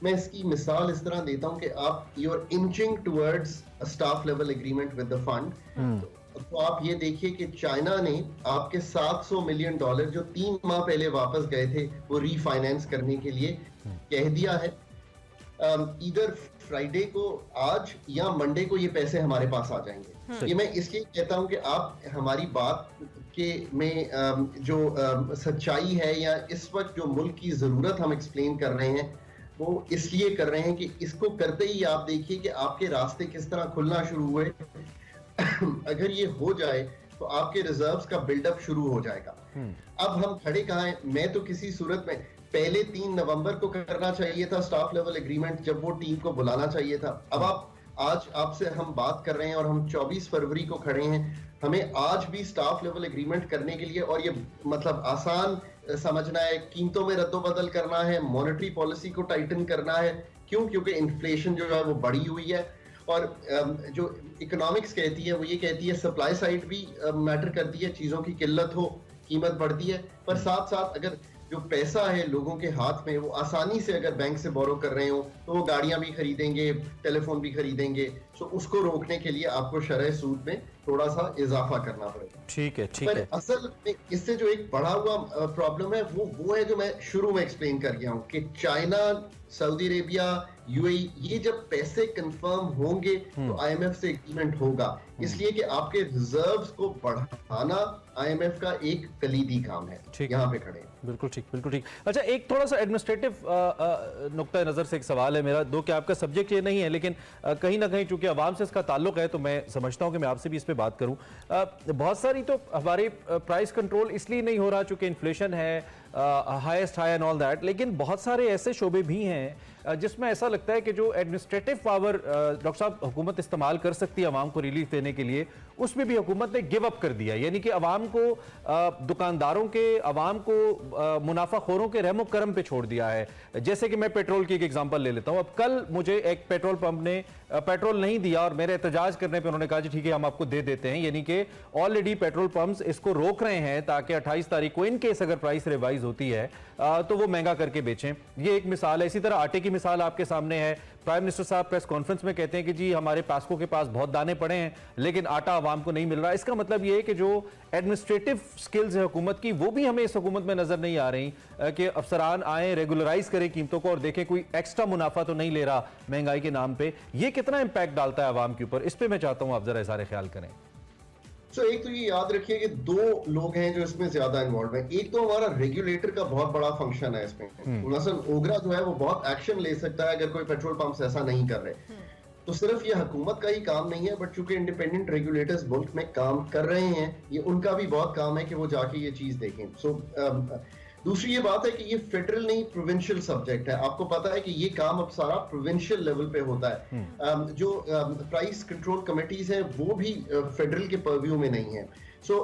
मैं इसकी मिसाल इस तरह देता हूँ कि आप you are inching towards staff level agreement with the fund. तो आप ये देखिए कि चाइना ने आपके $700 मिलियन जो 3 माह पहले वापस गए थे वो रीफाइनेंस करने के लिए कह दिया है। इधर फ्राइडे को, आज या मंडे को ये पैसे हमारे पास आ जाएंगे। ये मैं इसलिए कहता हूं कि आप हमारी बात के में जो सच्चाई है या इस वक्त जो मुल्क की जरूरत हम एक्सप्लेन कर रहे हैं वो इसलिए कर रहे हैं कि इसको करते ही आप देखिए कि आपके रास्ते किस तरह खुलना शुरू हुए। अगर ये हो जाए तो आपके रिजर्व्स का बिल्डअप शुरू हो जाएगा। अब हम खड़े कहाँ हैं? मैं तो किसी सूरत में पहले 3 नवंबर को करना चाहिए था स्टाफ लेवल एग्रीमेंट, जब वो टीम को बुलाना चाहिए था। अब आज आपसे हम बात कर रहे हैं और हम 24 फरवरी को खड़े हैं। हमें आज भी स्टाफ लेवल एग्रीमेंट करने के लिए, और ये मतलब आसान समझना है, कीमतों में रद्दोबदल करना है, मॉनेटरी पॉलिसी को टाइटन करना है। क्यों? क्योंकि इन्फ्लेशन जो है वो बढ़ी हुई है और जो इकोनॉमिक्स कहती है वो ये कहती है सप्लाई साइड भी मैटर करती है, चीजों की किल्लत हो तो बढ़ती है, पर साथ साथ अगर जो पैसा है लोगों के हाथ में वो आसानी से अगर बैंक से बोरो कर रहे हो तो वो गाड़ियां भी खरीदेंगे, टेलीफोन भी खरीदेंगे। तो उसको रोकने के लिए आपको शरह सूद में थोड़ा सा इजाफा करना पड़ेगा। ठीक है, ठीक पर है। असल में इससे जो एक बढ़ा हुआ प्रॉब्लम है वो है जो मैं शुरू में एक्सप्लेन कर गया हूं कि चाइना, सऊदी अरेबिया, यूएई, ये जब पैसे कंफर्म होंगे तो आईएमएफ से एग्रीमेंट होगा। इसलिए कि आपके रिजर्व्स को बढ़ाना आईएमएफ का एक कलीदी काम है। यहाँ पे खड़े। बिल्कुल ठीक, बिल्कुल ठीक। अच्छा, एक थोड़ा सा एडमिनिस्ट्रेटिव नुक्ता नज़र से एक सवाल है मेरा, दो कि आपका सब्जेक्ट ये नहीं है लेकिन कहीं ना कहीं चूंकि आवाम से इसका ताल्लुक है तो मैं समझता हूं कि मैं आपसे भी इस पे बात करूं। बहुत सारी तो हमारी प्राइस कंट्रोल इसलिए नहीं हो रहा चूंकि इन्फ्लेशन है, highest high and all that, लेकिन बहुत सारे ऐसे शोबे भी हैं जिसमें ऐसा लगता है कि जो एडमिनिस्ट्रेटिव पावर डॉक्टर साहब हुकूमत इस्तेमाल कर सकती है आवाम को रिलीफ देने के लिए, उसमें भी हुकूमत ने गिव अप कर दिया। यानी कि आवाम को, दुकानदारों के, आवाम को मुनाफाखोरों के रहमो करम पे छोड़ दिया है। जैसे कि मैं पेट्रोल की एक एग्जांपल ले लेता हूं। अब कल मुझे एक पेट्रोल पंप ने पेट्रोल नहीं दिया और मेरे एहतजाज करने पे उन्होंने कहा जी ठीक है हम आपको दे देते हैं। यानी कि ऑलरेडी पेट्रोल पंप्स इसको रोक रहे हैं ताकि 28 तारीख को इन केस अगर प्राइस रिवाइज होती है तो वो महंगा करके बेचें। ये एक मिसाल है। इसी तरह आटे की मिसाल आपके सामने है। प्राइम मिनिस्टर साहब प्रेस कॉन्फ्रेंस में कहते हैं कि जी हमारे पास्को के पास बहुत दाने पड़े हैं लेकिन आटा आवाम को नहीं मिल रहा। इसका मतलब ये है कि जो एडमिनिस्ट्रेटिव स्किल्स है हुकूमत की वो भी हमें इस हुकूमत में नजर नहीं आ रही कि अफसरान आए, रेगुलराइज करें कीमतों को और देखें कोई एक्स्ट्रा मुनाफा तो नहीं ले रहा महंगाई के नाम पे। ये कितना इंपैक्ट डालता है आवाम के ऊपर, इस पर मैं चाहता हूं आप जरा सारे ख्याल करें। एक तो ये याद रखिए कि 2 लोग हैं जो इसमें ज्यादा इन्वॉल्व हैं। एक तो हमारा रेगुलेटर का बहुत बड़ा फंक्शन है इसमें। मसलन ओगरा जो है वो बहुत एक्शन ले सकता है अगर कोई पेट्रोल पंप ऐसा नहीं कर रहे। तो सिर्फ ये हुकूमत का ही काम नहीं है, बट चूंकि इंडिपेंडेंट रेगुलेटर्स मुल्क में काम कर रहे हैं, ये उनका भी बहुत काम है कि वो जाके ये चीज देखें। दूसरी ये बात है कि ये फेडरल नहीं प्रोविंशियल सब्जेक्ट है। आपको पता है कि ये काम अब सारा प्रोविंशियल लेवल पे होता है। जो प्राइस कंट्रोल कमेटीज हैं वो भी फेडरल के पर्व्यू में नहीं है।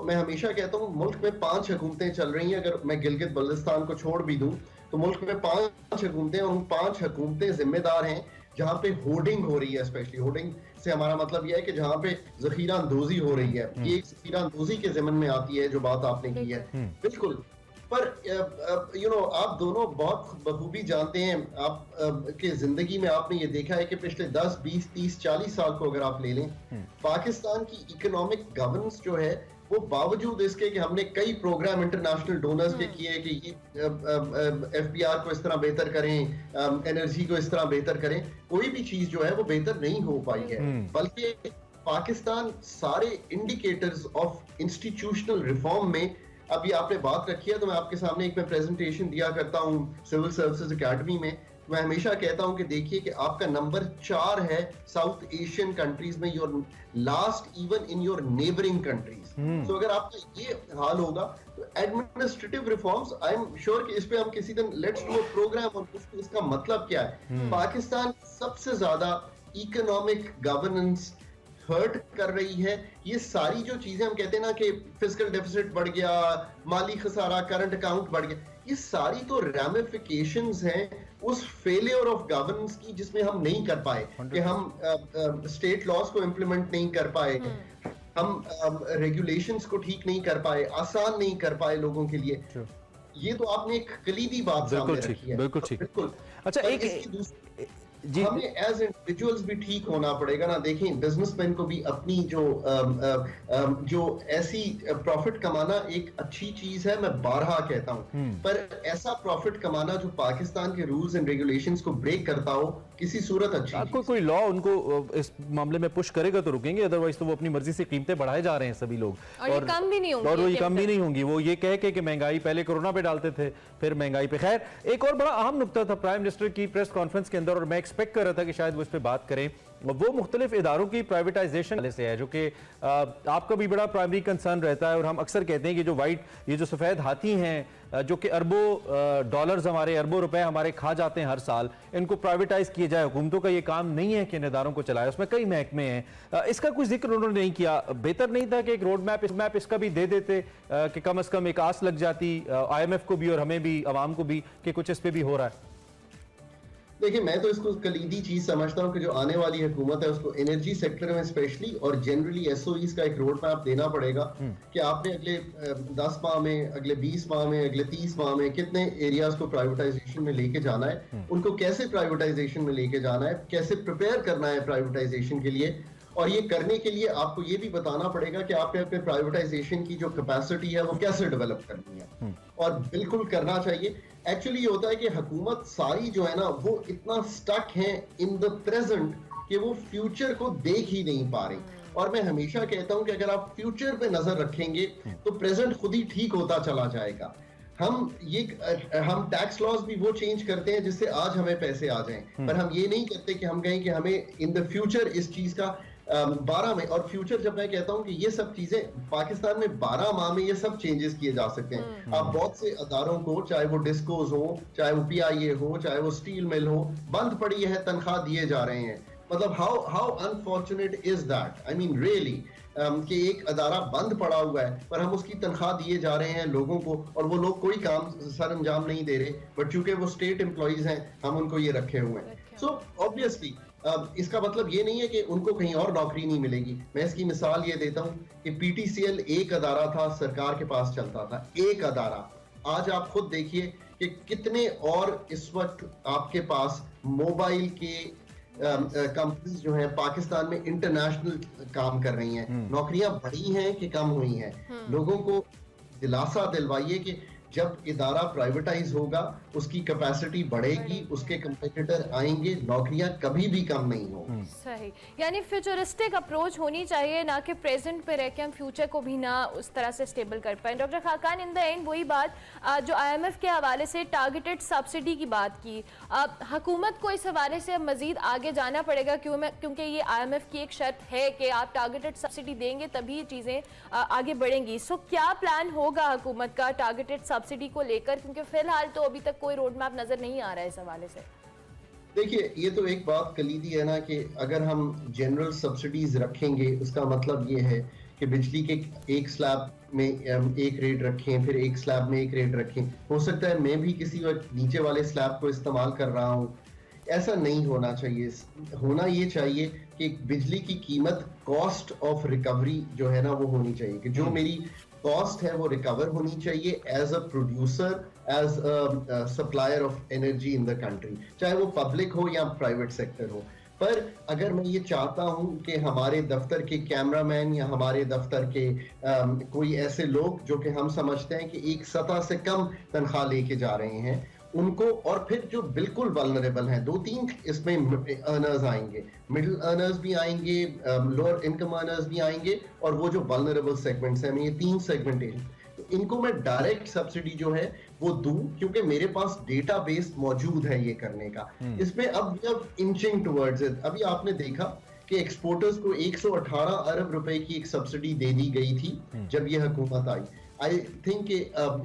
मैं हमेशा कहता हूँ मुल्क में 5 हुकूमतें चल रही हैं। अगर मैं गिलगित बल्तिस्तान को छोड़ भी दूं तो मुल्क में 5 हुकूमतें, और उन 5 हुकूमतें जिम्मेदार हैं जहाँ पे होर्डिंग हो रही है। स्पेशली होर्डिंग से हमारा मतलब यह है कि जहाँ पे जखीरा अंदोजी हो रही है, ये जखीरा अंदोजी के ज़िम्मन में आती है जो बात आपने की है। बिल्कुल। पर आप दोनों बहुत बखूबी जानते हैं, आप के जिंदगी में आपने ये देखा है कि पिछले 10, 20, 30, 40 साल को अगर आप ले लें, पाकिस्तान की इकोनॉमिक गवर्नेंस जो है वो बावजूद इसके कि हमने कई प्रोग्राम इंटरनेशनल डोनर्स के किए कि ये एफबीआर को इस तरह बेहतर करें, एनर्जी को इस तरह बेहतर करें, कोई भी चीज जो है वो बेहतर नहीं हो पाई है। बल्कि पाकिस्तान सारे इंडिकेटर्स ऑफ इंस्टीट्यूशनल रिफॉर्म में, अभी आपने बात रखी है तो मैं आपके सामने एक मैं प्रेजेंटेशन दिया करता हूं सिविल सर्विसेज एकेडमी में। मैं हमेशा कहता हूं कि देखिए कि आपका नंबर 4 है साउथ एशियन कंट्रीज में, your last even in your neighbouring countries. तो अगर आपका ये हाल होगा तो administrative reforms, I am sure कि इस पे हम किसी दिन लेट्स डू अ प्रोग्राम और इसका मतलब क्या है। पाकिस्तान सबसे ज्यादा इकोनॉमिक गवर्नेंस हर्ट कर रही है। ये सारी जो चीजें हम कहते हैं ना कि फिस्कल डेफिसिट बढ़ गया, माली खसारा, करंट अकाउंट बढ़ गया, ये सारी तो रैमिफिकेशंस हैं उस फेलियर ऑफ गवर्नेंस की जिसमें हम नहीं कर पाए कि हम स्टेट लॉज को इम्प्लीमेंट नहीं कर पाए, हम रेगुलेशंस को ठीक नहीं कर पाए, आसान नहीं कर पाए लोगों के लिए। ये तो आपने एक कलीदी बात सामने रखी है। बिल्कुल ठीक। बिल्कुल। अच्छा, हमें एज इंडिविजुअल्स भी ठीक होना पड़ेगा ना। देखें, बिजनेसमैन को भी अपनी जो ऐसी प्रॉफिट कमाना एक अच्छी चीज है, मैं बारहा कहता हूं, पर ऐसा प्रॉफिट कमाना जो पाकिस्तान के रूल्स एंड रेगुलेशंस को ब्रेक करता हो, किसी सूरत अच्छी आपको कोई लॉ उनको इस मामले में पुश करेगा तो रुकेंगे, अदरवाइज तो वो अपनी मर्जी से कीमतें बढ़ाए जा रहे हैं सभी लोग, और कम भी नहीं होंगी, और वो कम भी नहीं होंगी। वो ये कह के महंगाई पहले कोरोना पे डालते थे, फिर महंगाई पे। खैर, एक और बड़ा अहम नुकता था प्राइम मिनिस्टर की प्रेस कॉन्फ्रेंस के अंदर, और मैं एक्सपेक्ट कर रहा था कि शायद वो इस पे बात करें, वो मुख्तलिफ इदारों की प्राइवेटाइजेशन से है, जो कि आपका भी बड़ा प्राइमरी कंसर्न रहता है। और हम अक्सर कहते हैं कि ये जो सफ़ेद हाथी हैं, जो कि अरबों डॉलर्स हमारे, अरबों रुपए हमारे खा जाते हैं हर साल, इनको प्राइवेटाइज किया जाए। हुकूमतों का ये काम नहीं है कि इन इदारों को चलाए, उसमें कई महकमे हैं। इसका कोई जिक्र उन्होंने नहीं किया। बेहतर नहीं था कि एक रोड मैप इसका भी दे देते, कि कम अज़ कम एक आस लग जाती IMF को भी और हमें भी, अवाम को भी, कि कुछ इस पे भी हो रहा है। देखिए, मैं तो इसको कलीदी चीज समझता हूँ कि जो आने वाली हुकूमत है उसको एनर्जी सेक्टर में स्पेशली और जनरली SOEs का एक रोड मैप देना पड़ेगा कि आपने अगले 10 माह में, अगले 20 माह में, अगले 30 माह में कितने एरियाज को प्राइवेटाइजेशन में लेके जाना है, उनको कैसे प्राइवेटाइजेशन में लेके जाना है, कैसे प्रिपेयर करना है प्राइवेटाइजेशन के लिए। और ये करने के लिए आपको ये भी बताना पड़ेगा कि आपने अपने प्राइवेटाइजेशन की जो कैपेसिटी है वो कैसे डेवलप करनी है, और बिल्कुल करना चाहिए। एक्चुअली ये होता है कि हुकूमत सारी जो है ना वो इतना स्टक है इन द प्रेजेंट कि वो फ्यूचर को देख ही नहीं पा रही। और मैं हमेशा कहता हूं कि अगर आप फ्यूचर पे नजर रखेंगे तो प्रेजेंट खुद ही ठीक होता चला जाएगा। हम टैक्स लॉज भी वो चेंज करते हैं जिससे आज हमें पैसे आ जाएं, पर हम ये नहीं करते कि हम कहें कि हमें इन द फ्यूचर इस चीज का 12 में, और फ्यूचर जब मैं कहता हूं कि ये सब चीजें पाकिस्तान में 12 माह में ये सब चेंजेस किए जा सकते हैं। आप बहुत से अदारों को, चाहे वो डिस्कोज हो, चाहे वो PIA हो, चाहे वो स्टील मिल हो, बंद पड़ी है, तनख्वाह दिए जा रहे हैं। मतलब how unfortunate is that, I mean really, कि एक अदारा बंद पड़ा हुआ है पर हम उसकी तनख्वाह दिए जा रहे हैं लोगों को, और वो लोग कोई काम सर अंजाम नहीं दे रहे, बट चूंकि वो स्टेट एम्प्लॉइज हैं हम उनको ये रखे हुए हैं। सो ऑब्वियसली इसका मतलब ये नहीं है कि उनको कहीं और नौकरी नहीं मिलेगी। मैं इसकी मिसाल ये देता हूं कि PTCL एक अदारा था, सरकार के पास चलता था, एक अदारा। आज आप खुद देखिए कि कितने और इस वक्त आपके पास मोबाइल के कंपनीज जो हैं पाकिस्तान में इंटरनेशनल काम कर रही हैं। नौकरियां बढ़ी हैं कि कम हुई हैं? लोगों को दिलासा दिलवाइए कि जब इदारा प्राइवेटाइज होगा उसकी कैपेसिटी बढ़ेगी, उसके कंपटीटर आएंगे, नौकरियां कभी भी कम नहीं होंगी। सही, यानी फ्यूचरिस्टिक अप्रोच होनी चाहिए, ना कि प्रेजेंट पे रह के हम फ्यूचर को भी ना उस तरह से स्टेबल कर पाए। Doctor Khaqan, in the end वही बात जो IMF के हवाले से टारगेटेड सब्सिडी की बात की, हुकूमत को इस हवाले से मजीद आगे जाना पड़ेगा, क्योंकि ये IMF की एक शर्त है कि आप टारगेटेड सब्सिडी देंगे तभी ये चीज़ें आगे बढ़ेंगी। सो क्या प्लान होगा हुकूमत का टारगेटेड सब्सिडी को लेकर, क्योंकि फिलहाल तो अभी तक कोई रोड मैप नजर नहीं आ रहा है इस हवाले से? देखिए, ये तो एक बात कलीदी है ना कि अगर हम जनरल सब्सिडीज रखेंगे उसका मतलब ये है कि बिजली के एक स्लैब में एक रेट रखें, फिर एक स्लैब में एक रेट रखें। हो सकता है मैं भी किसी वक्त नीचे वाले स्लैब को इस्तेमाल कर रहा हूँ। ऐसा नहीं होना चाहिए। होना ये चाहिए कि बिजली की कीमत कॉस्ट ऑफ रिकवरी जो है ना वो होनी चाहिए, कि जो मेरी कॉस्ट है वो रिकवर होनी चाहिए as a producer, as a supplier of energy in the country, चाहे वो पब्लिक हो या प्राइवेट सेक्टर हो। पर अगर मैं ये चाहता हूं कि हमारे दफ्तर के कैमरामैन या हमारे दफ्तर के कोई ऐसे लोग जो कि हम समझते हैं कि एक सतह से कम तनख्वाह लेके जा रहे हैं उनको, और फिर जो बिल्कुल वल्नरेबल हैं, 2-3 इसमें अर्नर्स आएंगे, मिडिल अर्नर्स भी आएंगे, लोअर इनकम अर्नर्स भी आएंगे, और वो जो वल्नरेबल सेगमेंट्स हैं, ये 3 सेगमेंटेशन, तो इनको मैं डायरेक्ट सब्सिडी जो है वो दूं, क्योंकि मेरे पास डेटाबेस मौजूद है ये करने का। इसमें अब इंचिंग टुवर्ड्स इट। अभी आपने देखा कि एक्सपोर्टर्स को 118 अरब रुपए की एक सब्सिडी दे दी गई थी जब ये हुकूमत आई। आई थिंक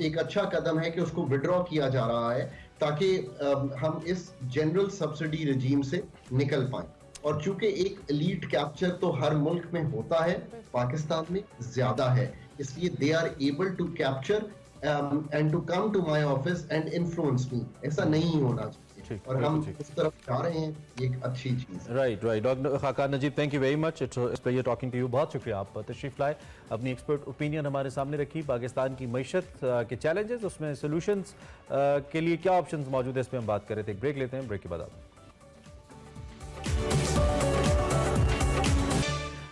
एक अच्छा कदम है कि उसको विड्रॉ किया जा रहा है ताकि हम इस जनरल सब्सिडी रजीम से निकल पाएं। और चूंकि एक एलीट कैप्चर तो हर मुल्क में होता है, पाकिस्तान में ज्यादा है, इसलिए they are able to capture and to come to my office and influence me. ऐसा नहीं होना चाहिए और हम उस तरफ जा रहे हैं, ये एक अच्छी चीज है। Right. Doctor Khaqan Najeeb, thank you very much, it's pleasure talking to you. बहुत शुक्रिया, आप तशरीफ लाए, अपनी एक्सपर्ट ओपिनियन हमारे सामने रखी। पाकिस्तान की मईशत के चैलेंजेस, उसमें सोल्यूशंस के लिए क्या ऑप्शंस मौजूद है, इस पर हम बात कर रहे थे। ब्रेक लेते हैं, ब्रेक के बाद आप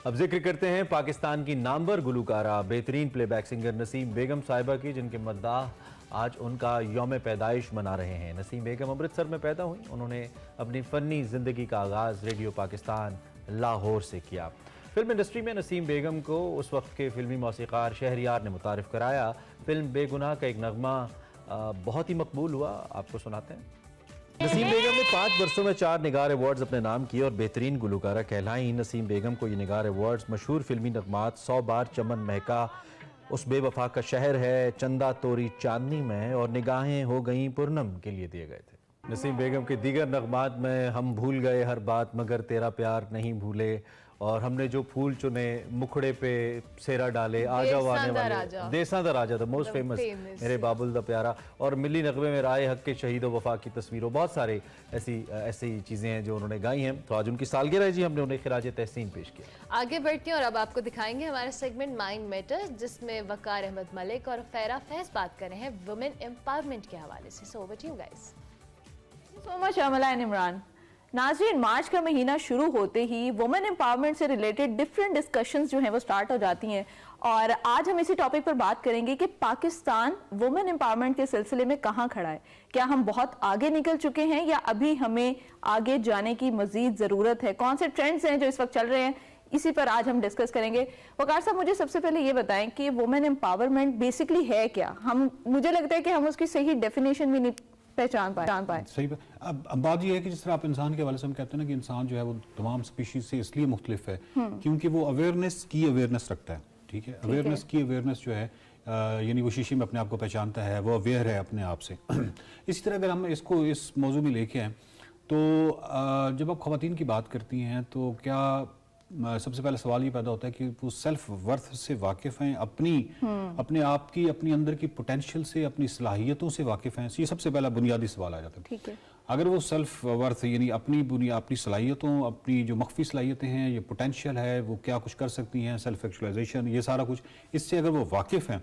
अब जिक्र करते हैं पाकिस्तान की नामवर गुलकारा, बेहतरीन प्लेबैक सिंगर नसीम बेगम साहिबा की, जिनके मद्दाह आज उनका यौम पैदाइश मना रहे हैं। नसीम बेगम अमृतसर में पैदा हुई। उन्होंने अपनी फ़नी ज़िंदगी का आगाज़ रेडियो पाकिस्तान लाहौर से किया। फिल्म इंडस्ट्री में नसीम बेगम को उस वक्त के फिल्मी मौसीकार शहरयार ने मुतारिफ़ कराया। फिल्म बेगुनाह का एक नगमा बहुत ही मकबूल हुआ, आपको सुनाते हैं। नसीम बेगम ने 5 वर्षों में 4 निगार अवार्ड्स अपने नाम किए और बेहतरीन गुलकारा कहलाई। नसीम बेगम को ये निगार अवार्ड्स मशहूर फिल्मी नगमात 100 बार चमन महका, उस बेवफा का शहर है, चंदा तोरी चांदनी में और निगाहें हो गई पूर्णम के लिए दिए गए थे। नसीम बेगम के दीगर नगमात में हम भूल गए हर बात मगर तेरा प्यार नहीं भूले, और हमने जो फूल चुने मुखड़े पे सेरा डाले, आ जाओ आने वाले, देसा दा राजा, द मोस्ट फेमस, मेरे बाबुल दा प्यारा, और मिली नगमे में राय हक के शहीद व वफा की तस्वीरों, बहुत सारे ऐसी चीज़ें हैं जो उन्होंने गाई हैं। तो आज उनकी सालगिरह है जी, हमने उन्हें खिराज तहसीन पेश किया। आगे बढ़ते हैं और अब आपको दिखाएंगे हमारा सेगमेंट माइंड मैटर्स, जिसमें वकार अहमद मलिक और फैरा फैज बात कर रहे हैं वुमेन एम्पावरमेंट के हवाले से। So over to you guys. So much Amla and Imran. नाज़रीन, मार्च का महीना शुरू होते ही वुमेन एम्पावरमेंट से रिलेटेड डिफरेंट डिस्कशंस जो हैं वो स्टार्ट हो जाती हैं, और आज हम इसी टॉपिक पर बात करेंगे कि पाकिस्तान वुमेन एम्पावरमेंट के सिलसिले में कहाँ खड़ा है। क्या हम बहुत आगे निकल चुके हैं या अभी हमें आगे जाने की मजीद ज़रूरत है? कौन से ट्रेंड्स हैं जो इस वक्त चल रहे हैं, इसी पर आज हम डिस्कस करेंगे। वकार साहब, मुझे सबसे पहले ये बताएं कि वुमेन एम्पावरमेंट बेसिकली है क्या? मुझे लगता है कि हम उसकी सही डेफिनेशन भी नहीं पहचान पाए। सही बात। अब बात यह है कि जिस तरह आप इंसान के हवाले से हम कहते हैं ना कि इंसान जो है वो तमाम स्पीशीज से इसलिए मुख्तलिफ है क्योंकि वो अवेयरनेस रखता है। ठीक है, अवेयरनेस जो है यानी वो शीशे में अपने आप को पहचानता है, वो अवेयर है अपने आप से। इसी तरह अगर हम इसको इस मौजू में लेके आए तो जब आप ख़वातीन की बात करती हैं तो क्या सबसे पहले सवाल ये पैदा होता है कि वो सेल्फ वर्थ से वाकिफ़ हैं, अपने आप की, अपनी अंदर की पोटेंशियल से, अपनी सलाहियतों से वाकिफ़ हैं। ये सबसे पहला बुनियादी सवाल आ जाता है। ठीक है, अगर वो सेल्फ वर्थ यानी अपनी सलाहियतों, अपनी जो मख्फी सलाहियतें हैं, ये पोटेंशियल है, वो क्या कुछ कर सकती हैं, सेल्फ एक्चुअलाइजेशन, ये सारा कुछ, इससे अगर वो वाकिफ़ हैं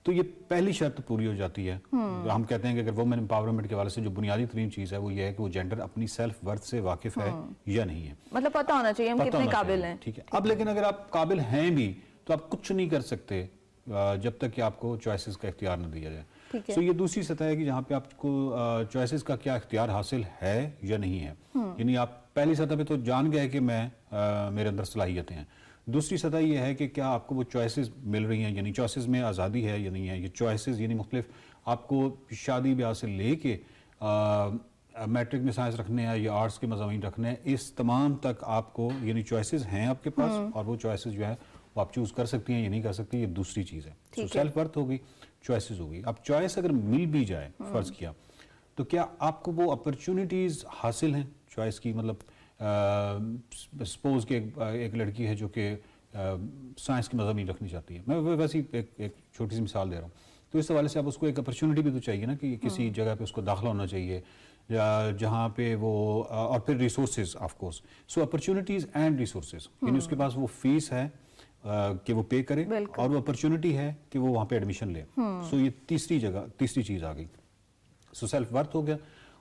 तो ये पहली शर्त पूरी हो जाती है। हम कहते हैं कि अगर वुमेन एम्पावरमेंट के हवाले से जो बुनियादी तरीन चीज़ है वो ये है कि वो जेंडर अपनी सेल्फ वर्थ से वाकिफ़ है या नहीं है, मतलब पता होना चाहिए हम कितने काबिल हैं। ठीक है, अब लेकिन अगर आप काबिल हैं भी तो आप कुछ नहीं कर सकते जब तक कि आपको चॉइसेस का इख्तियार न दिया जाए। तो ये दूसरी सतह है कि जहाँ पे आपको चॉइसेस का क्या इख्तियार हासिल है या नहीं है। यानी आप पहली सतह पे तो जान गए कि मेरे अंदर सलाहियतें हैं। दूसरी सतह यह है कि क्या आपको वो चॉइसेस मिल रही हैं, यानी चॉइसेस में आज़ादी है या नहीं है। ये चॉइसेस यानी मुख्तलिफ आपको शादी ब्याह से ले के मैट्रिक में साइंस रखने हैं या आर्ट्स के मज़ामीन रखने हैं, इस तमाम तक आपको यानी चॉइसेस हैं आपके पास, और वो चॉइसेस जो है वो आप चूज़ कर सकती हैं या नहीं कर सकती, ये दूसरी चीज़ है। तो सेल्फ वर्थ हो गई, चॉइसेस हो गई। अब चॉइस अगर मिल भी जाए, फ़र्ज़ किया, तो क्या आपको वो अपॉर्चुनिटीज़ हासिल हैं चॉइस की? मतलब सपोज कि एक लड़की है जो कि साइंस की मज़ामीन रखनी चाहती है, मैं वैसे एक छोटी सी मिसाल दे रहा हूँ, तो इस हवाले से आप उसको एक अपॉर्चुनिटी भी तो चाहिए ना कि किसी जगह पे उसको दाखिला होना चाहिए जहाँ पे वो, और फिर resources of course, so opportunities and resources, यानी उसके पास वो फीस है कि वो पे करे और वो अपॉर्चुनिटी है कि वो वहाँ पे एडमिशन ले। सो ये तीसरी चीज़ आ गई। सो सेल्फ वर्थ हो गया,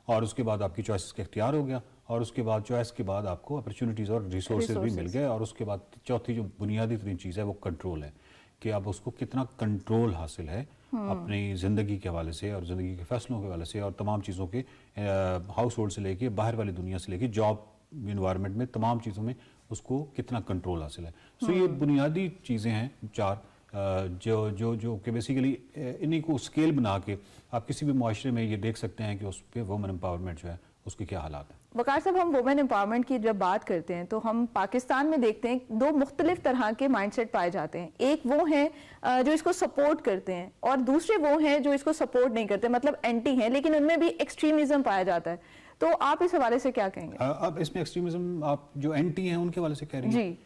और उसके बाद आपकी चॉइसेस का इख्तियार हो गया, और उसके बाद चॉइस के बाद आपको अपॉर्चुनिटीज़ और रिसोर्सेज भी मिल गए, और उसके बाद चौथी जो बुनियादी तरीन चीज़ है वो कंट्रोल है कि अब उसको कितना कंट्रोल हासिल है अपनी ज़िंदगी के हवाले से और ज़िंदगी के फैसलों के हवाले से और तमाम चीज़ों के हाउस होल्ड से लेके बाहर वाली दुनिया से लेके जॉब इन्वायरमेंट में तमाम चीज़ों में उसको कितना कंट्रोल हासिल है। सो ये बुनियादी चीज़ें हैं 4 जो कि बेसिकली इन्हीं को स्केल बना के आप किसी भी माशरे में ये देख सकते हैं कि उस पर वुमेन एम्पावरमेंट जो है उसके क्या हालात हैं। वकार साहब, हम वुमेन एम्पावरमेंट की जब बात करते हैं तो हम पाकिस्तान में देखते हैं 2 मुख्तलिफ तरह के माइंडसेट पाए जाते हैं। एक वो हैं जो इसको सपोर्ट करते हैं, और दूसरे वो हैं जो इसको सपोर्ट नहीं करते, मतलब एंटी हैं, लेकिन उनमें भी एक्सट्रीमिज्म पाया जाता है। तो आप इस हवाले से क्या कहेंगे? अब इसमें एक्सट्रीमिज्म आप जो एंटी हैं उनके हवाले से कह रही हैं,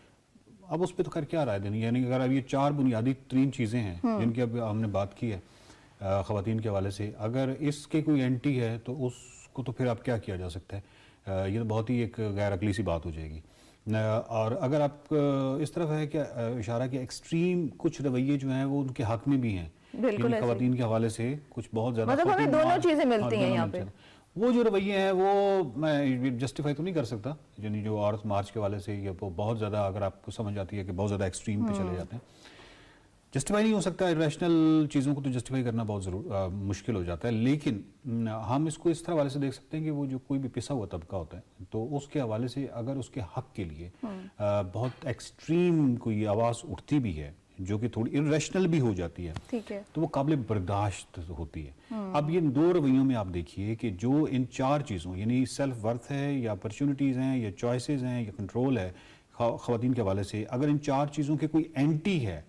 अब उस पर तो खैर क्या राय देनी, यानी अगर अब ये 4 बुनियादी तरीन चीज़ें हैं जिनकी अब हमने बात की है ख़वातीन के हवाले से, अगर इसके कोई एंटी है तो उसको तो फिर अब क्या किया जा सकता है? ये तो बहुत ही एक गैर अकली सी बात हो जाएगी। और अगर आप इस तरफ है कि इशारा कि एक्सट्रीम कुछ रवैये जो हैं वो उनके हक में भी हैं, ख़वातीन के हवाले से कुछ बहुत ज़्यादा, मतलब हमें दोनों चीज़ें मिलती हैं यहाँ पे। वो जो रवैये हैं वो मैं जस्टिफाई तो नहीं कर सकता, यानी जो औरत मार्च के वाले से ये वो बहुत ज़्यादा, अगर आपको समझ आती है कि बहुत ज़्यादा एक्सट्रीम पे चले जाते हैं, जस्टिफाई नहीं हो सकता। इरेशनल चीज़ों को तो जस्टिफाई करना बहुत मुश्किल हो जाता है, लेकिन हम इसको इस तरह वाले से देख सकते हैं कि वो जो कोई भी पिसा हुआ तबका होता है तो उसके हवाले से अगर उसके हक के लिए बहुत एक्सट्रीम कोई आवाज़ उठती भी है जो कि थोड़ी इरेशनल भी हो जाती है, ठीक है, तो वो काबिल बर्दाश्त होती है। अब ये दो रवैयों में आप देखिए कि जो इन चार चीज़ों यानी सेल्फ वर्थ है या अपॉर्चुनिटीज़ हैं या चॉइसेस हैं या कंट्रोल है ख़वातीन के हवाले से, अगर इन चार चीज़ों के कोई एंटी है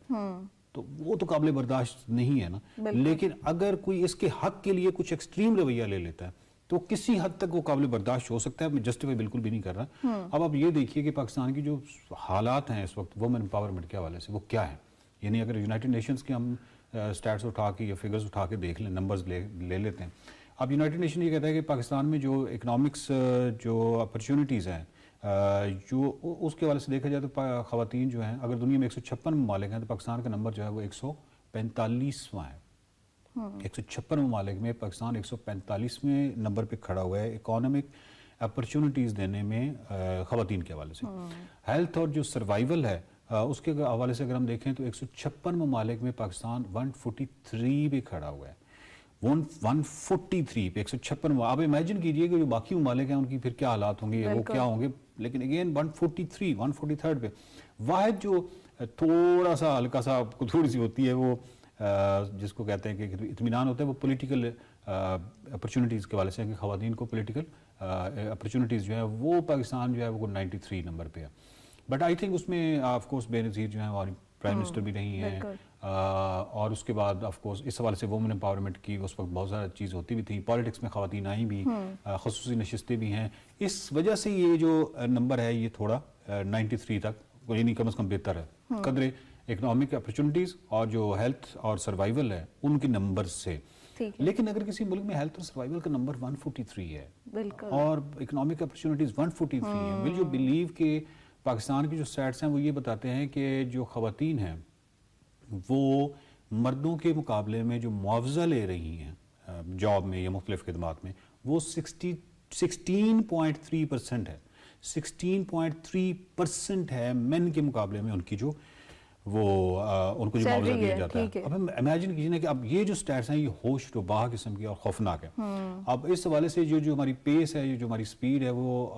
तो वो तो काबिल बर्दाश्त नहीं है ना। लेकिन अगर कोई इसके हक के लिए कुछ एक्सट्रीम रवैया ले लेता है तो किसी हद तक वो काबिल बर्दाश्त हो सकता है। मैं जस्टिफाई बिल्कुल भी नहीं कर रहा। अब आप ये देखिए कि पाकिस्तान की जो हालात हैं इस वक्त वुमेन एम्पावरमेंट के हवाले से वो क्या है, यानी अगर यूनाइटेड नेशंस के हम स्टैट्स उठा के या फिगर्स उठा के देख लें, नंबर्स ले लेते हैं। अब यूनाइटेड नेशन ये कहता है कि पाकिस्तान में जो इकनॉमिक्स जो अपॉर्चुनिटीज़ हैं जो उसके हवाले से देखा जाए तो ख़वातीन जो हैं, अगर दुनिया में 156 ममालिक हैं तो पाकिस्तान का नंबर जो है वो 145वां है। 156 ममालिक में पाकिस्तान 145वें नंबर पे खड़ा हुआ है इकोनॉमिक अपॉर्चुनिटीज़ देने में ख़वातीन के हवाले से। हेल्थ और जो सर्वाइवल है उसके हवाले से अगर हम देखें तो 156 ममालिक में पाकिस्तान 143 पे खड़ा हुआ है। 143 पे 156। आप इमेजिन कीजिए कि जो बाकी ममालिक हैं उनकी फिर क्या हालात होंगे, वो क्या होंगे। लेकिन अगेन 143 143 पे वाहिद जो थोड़ा सा हल्का सा थोड़ी सी होती है वो जिसको कहते हैं कि इत्मीनान होता है, वो पॉलिटिकल अपॉर्चुनिटीज़ के हवाले से कि ख़वातीन को पॉलिटिकल अपॉर्चुनिटीज़ जो है वो पाकिस्तान जो है वो 93 नंबर पे है। बट आई थिंक उसमें ऑफ कोर्स बेनज़ीर जो है हमारी प्राइम मिनिस्टर भी नहीं है, और उसके बाद ऑफ कोर्स इस हवाले से वुमेन एम्पावरमेंट की उस वक्त बहुत ज़्यादा चीज़ होती भी थी, पॉलिटिक्स में ख़वातीन आई भी, ख़ुसूसी नशिस्तें भी हैं। इस वजह से ये जो नंबर है ये थोड़ा 93 तक यानी कम से कम बेहतर है कदरे इकनॉमिक अपॉर्चुनिटीज़ और जो हेल्थ और सर्वाइवल है उनके नंबर से। लेकिन अगर किसी मुल्क में हेल्थ और सर्वाइवल का नंबर 143 है और इकनॉमिक अपॉर्चुनिटीज़ 143 है, विल यू बिलीव के पाकिस्तान की जो स्टैट्स हैं वो ये बताते हैं कि जो ख़वातीन हैं वो मर्दों के मुकाबले में जो मुआवजा ले रही हैं जॉब में या मुख्तलिफ खिदमात में वो 16.3% है। 16.3% है मेन के मुकाबले में उनकी जो वो उनको जो मुआवजा दिया जाता है। अब हम इमेजिन कीजिए ना कि अब ये जो स्टैट्स हैं ये होश रुबा किस्म की और खौफनाक है। अब इस हवाले से जो हमारी पेस है, जो हमारी स्पीड है वो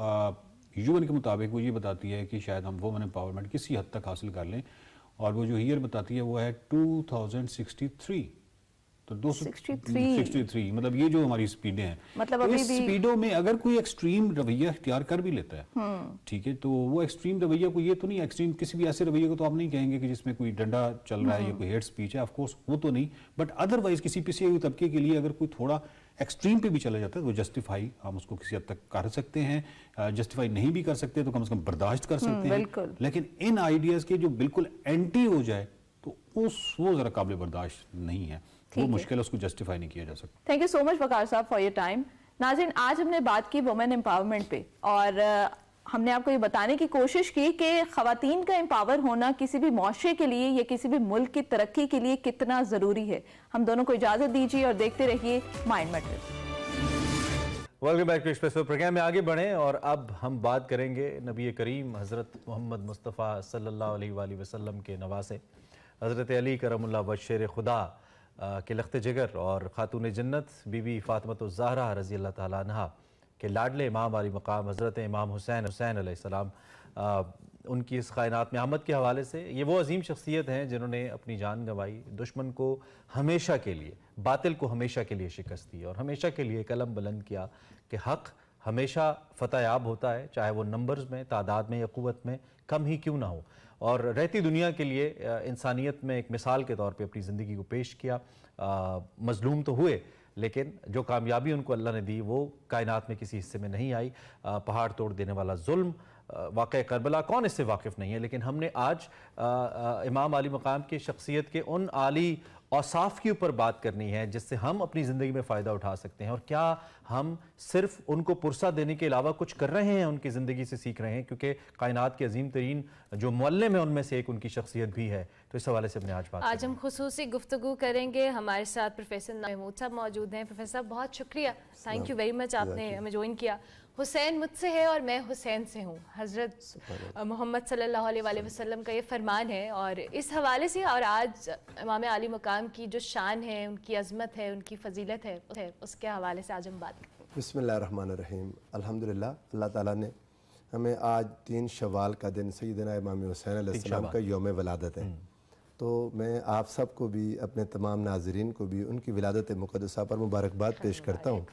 यूएन के मुताबिक वो ये बताती है कि शायद हम वुमेन एम्पावरमेंट किसी हद तक हासिल कर लें, और वो जो ईयर बताती है वो है 2063। तो 263 मतलब ये जो हमारी स्पीडें हैं, मतलब तो इस स्पीडों में अगर कोई एक्सट्रीम रवैया इख्तियार कर भी लेता है, ठीक है, तो वो एक्सट्रीम रवैया को ये तो नहीं, एक्सट्रीम किसी भी ऐसे रवैये को तो आप नहीं कहेंगे कि जिसमें कोई डंडा चल रहा है या कोई हेट स्पीच है, ऑफ कोर्स वो तो नहीं, बट अदरवाइज किसी पिछड़े हुए तबके के लिए अगर कोई थोड़ा एक्सट्रीम पे भी चला जाता है तो जस्टिफाई हम उसको किसी हद तक कर सकते हैं। जस्टिफाई नहीं भी कर सकते तो कम से कम बर्दाश्त कर सकते हैं। लेकिन इन आइडियाज के जो बिल्कुल एंटी हो जाए तो वो जरा काबिल बर्दाश्त नहीं है, वो मुश्किल है, उसको जस्टिफाई नहीं किया जा सकता। थैंक यू सो मच वकार साहब फॉर योर टाइम। नाज़रीन, आज हमने बात की वुमेन एम्पावरमेंट पे और हमने आपको ये बताने की कोशिश की कि ख़वातीन का एम्पावर होना किसी भी मुआशरे के लिए या किसी भी मुल्क की तरक्की के लिए कितना ज़रूरी है। हम दोनों को इजाज़त दीजिए और देखते रहिए mind matters. Welcome back to express program में आगे बढ़ें और अब हम बात करेंगे नबी करीम हज़रत मोहम्मद मुस्तफ़ा सल्लल्लाहु अलैहि वसल्लम के नवासे हज़रत अली करमुल्लाह वशेर खुदा के लख्त जिगर और खातून जन्नत बीबी फ़ातिमा ज़हरा रज़ी अल्लाह ताला अन्हा के लाडले इमाम वाली मकाम हज़रत इमाम हुसैन अलैहिस्सलाम उनकी इस कायनात में आमद के हवाले से। ये वो अजीम शख्सियत हैं जिन्होंने अपनी जान गंवाई, दुश्मन को हमेशा के लिए, बातिल को हमेशा के लिए शिकस्त दी और हमेशा के लिए कलम बुलंद किया कि हक़ हमेशा फतहयाब होता है, चाहे वो नंबर्स में, तादाद में या क़ुव्वत में कम ही क्यों ना हो। और रहती दुनिया के लिए इंसानियत में एक मिसाल के तौर पे अपनी ज़िंदगी को पेश किया। मज़लूम तो हुए लेकिन जो कामयाबी उनको अल्लाह ने दी वो कायनात में किसी हिस्से में नहीं आई। पहाड़ तोड़ देने वाला जुल्म, वाक़या करबला, कौन इससे वाकिफ़ नहीं है। लेकिन हमने आज इमाम आली मकाम की शख्सियत के उन आली औसाफ के ऊपर बात करनी है जिससे हम अपनी ज़िंदगी में फ़ायदा उठा सकते हैं और क्या हम सिर्फ उनको पुरसा देने के अलावा कुछ कर रहे हैं, उनकी ज़िंदगी से सीख रहे हैं, क्योंकि कायनात के अजीम तरीन जो मुअल्लिम है उनमें से एक उनकी शख्सियत भी है। तो इस हवाले से हमने आज हम खुसूसी गुफ्तगू करेंगे। हमारे साथ प्रोफेसर महमूद साहब मौजूद हैं। प्रोफेसर साहब बहुत शुक्रिया, थैंक यू वेरी मच आपने हमें ज्वाइन किया। हुसैन मुझसे है और मैं हुसैन से हूँ, हज़रत मोहम्मद सल्लल्लाहु अलैहि वसल्लम का ये फरमान है। और इस हवाले से और आज इमाम आली मकाम की जो शान है, उनकी अज़मत है, उनकी फजीलत है, उसके हवाले से आज हम बात करें। बिस्मिल्लाहिर्रहमानिर्रहीम। अल्हम्दुलिल्लाह, अल्लाह ताला ने हमें आज 3 शवाल का दिन सैयदना इमाम हुसैन अलैहिस्सलाम का यौम विलादत है। तो मैं आप सबको भी, अपने तमाम नाज़रीन को भी उनकी विलादत मुक़द्दसा पर मुबारकबाद पेश करता हूँ।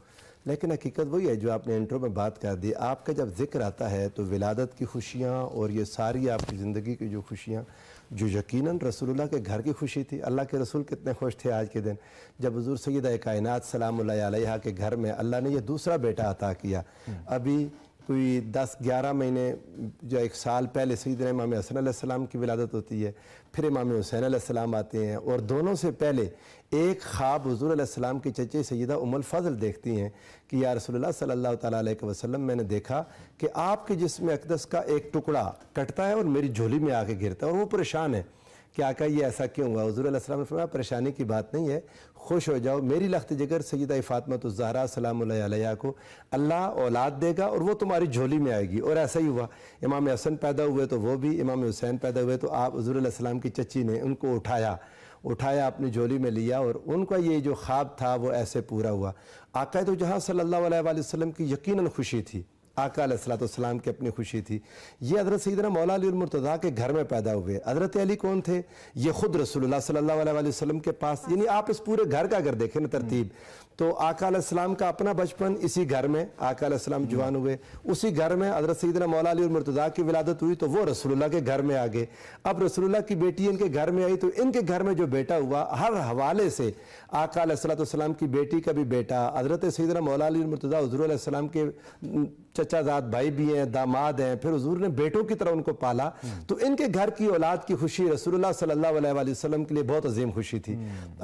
लेकिन हकीकत वही है जो आपने इंट्रो में बात कर दी। आपका जब जिक्र आता है तो विलादत की खुशियाँ और ये सारी आपकी ज़िंदगी की जो खुशियाँ, जो यकीनन रसूलुल्लाह के घर की खुशी थी। अल्लाह के रसूल कितने खुश थे आज के दिन जब हुज़ूर सैयदा कायनात सलामुल्लाहि अलैहा के घर में अल्लाह ने ये दूसरा बेटा अता किया। अभी कोई 10-11 महीने जो 1 साल पहले सैयदना इमाम हसन अलैहिस्सलाम की विलादत होती है, फिर इमाम हुसैन अलैहिस्सलाम आते हैं और दोनों से पहले एक ख्वाब हुज़ूर अलैहिस्सलाम की चचे सैयदा उम्मुल फ़ज़ल देखती हैं कि या रसूलुल्लाह सल्लल्लाहु तआला अलैहि वसल्लम, मैंने देखा कि आपके जिस्म अक़दस का एक टुकड़ा कटता है और मेरी झोली में आके गिरता है और वो परेशान है कि आका ये ऐसा क्यों हुआ। हुज़ूर अलैहिस्सलाम ने फरमाया परेशानी की बात नहीं है, खुश हो जाओ, मेरी लख्त जिगर सैयदा फ़ातिमा ज़हरा सलामुल्लाहि अलैहा को अल्लाह औलाद देगा और वो तुम्हारी झोली में आएगी। और ऐसा ही हुआ। इमाम हसन पैदा हुए तो वो भी, इमाम हुसैन पैदा हुए तो आप हुज़ूर अलैहिस्सलाम की चच्ची ने उनको उठाया अपनी झोली में लिया और उनका ये जो ख्वाब था वो ऐसे पूरा हुआ। आका तो जहाँ सल्लल्लाहु अलैहि वसल्लम की यकीनन खुशी थी, आका अलैहिस्सलाम की अपनी खुशी थी। ये हज़रत सैयदना मौला अली मुर्तज़ा के घर में पैदा हुए। हज़रत अली कौन थे? ये खुद रसूलुल्लाह सल्लल्लाहु अलैहि वसल्लम के पास, यानी आप इस पूरे घर का अगर देखें ना तरतीब, तो आका अलैहिस्सलाम का अपना बचपन इसी घर में, आका अलैहिस्सलाम जवान हुए उसी घर में, हज़रत सैयदना मौला अली मुर्तज़ा की विलादत हुई तो वो रसूलुल्लाह के घर में आ गए। अब रसूलुल्लाह की बेटी इनके घर में आई तो इनके घर में जो बेटा हुआ, हर हवाले से आका अलैहिस्सलाम की बेटी का भी बेटा हज़रत सैयदना मौला अली मुर्तज़ा हुज़ूर अलैहिस्सलाम के चचाजाद भाई भी हैं, दामाद हैं, फिर हुजूर ने बेटों की तरह उनको पाला। तो इनके घर की औलाद की खुशी रसूलुल्लाह सल्लल्लाहु अलैहि वसल्लम के लिए बहुत अजीम खुशी थी।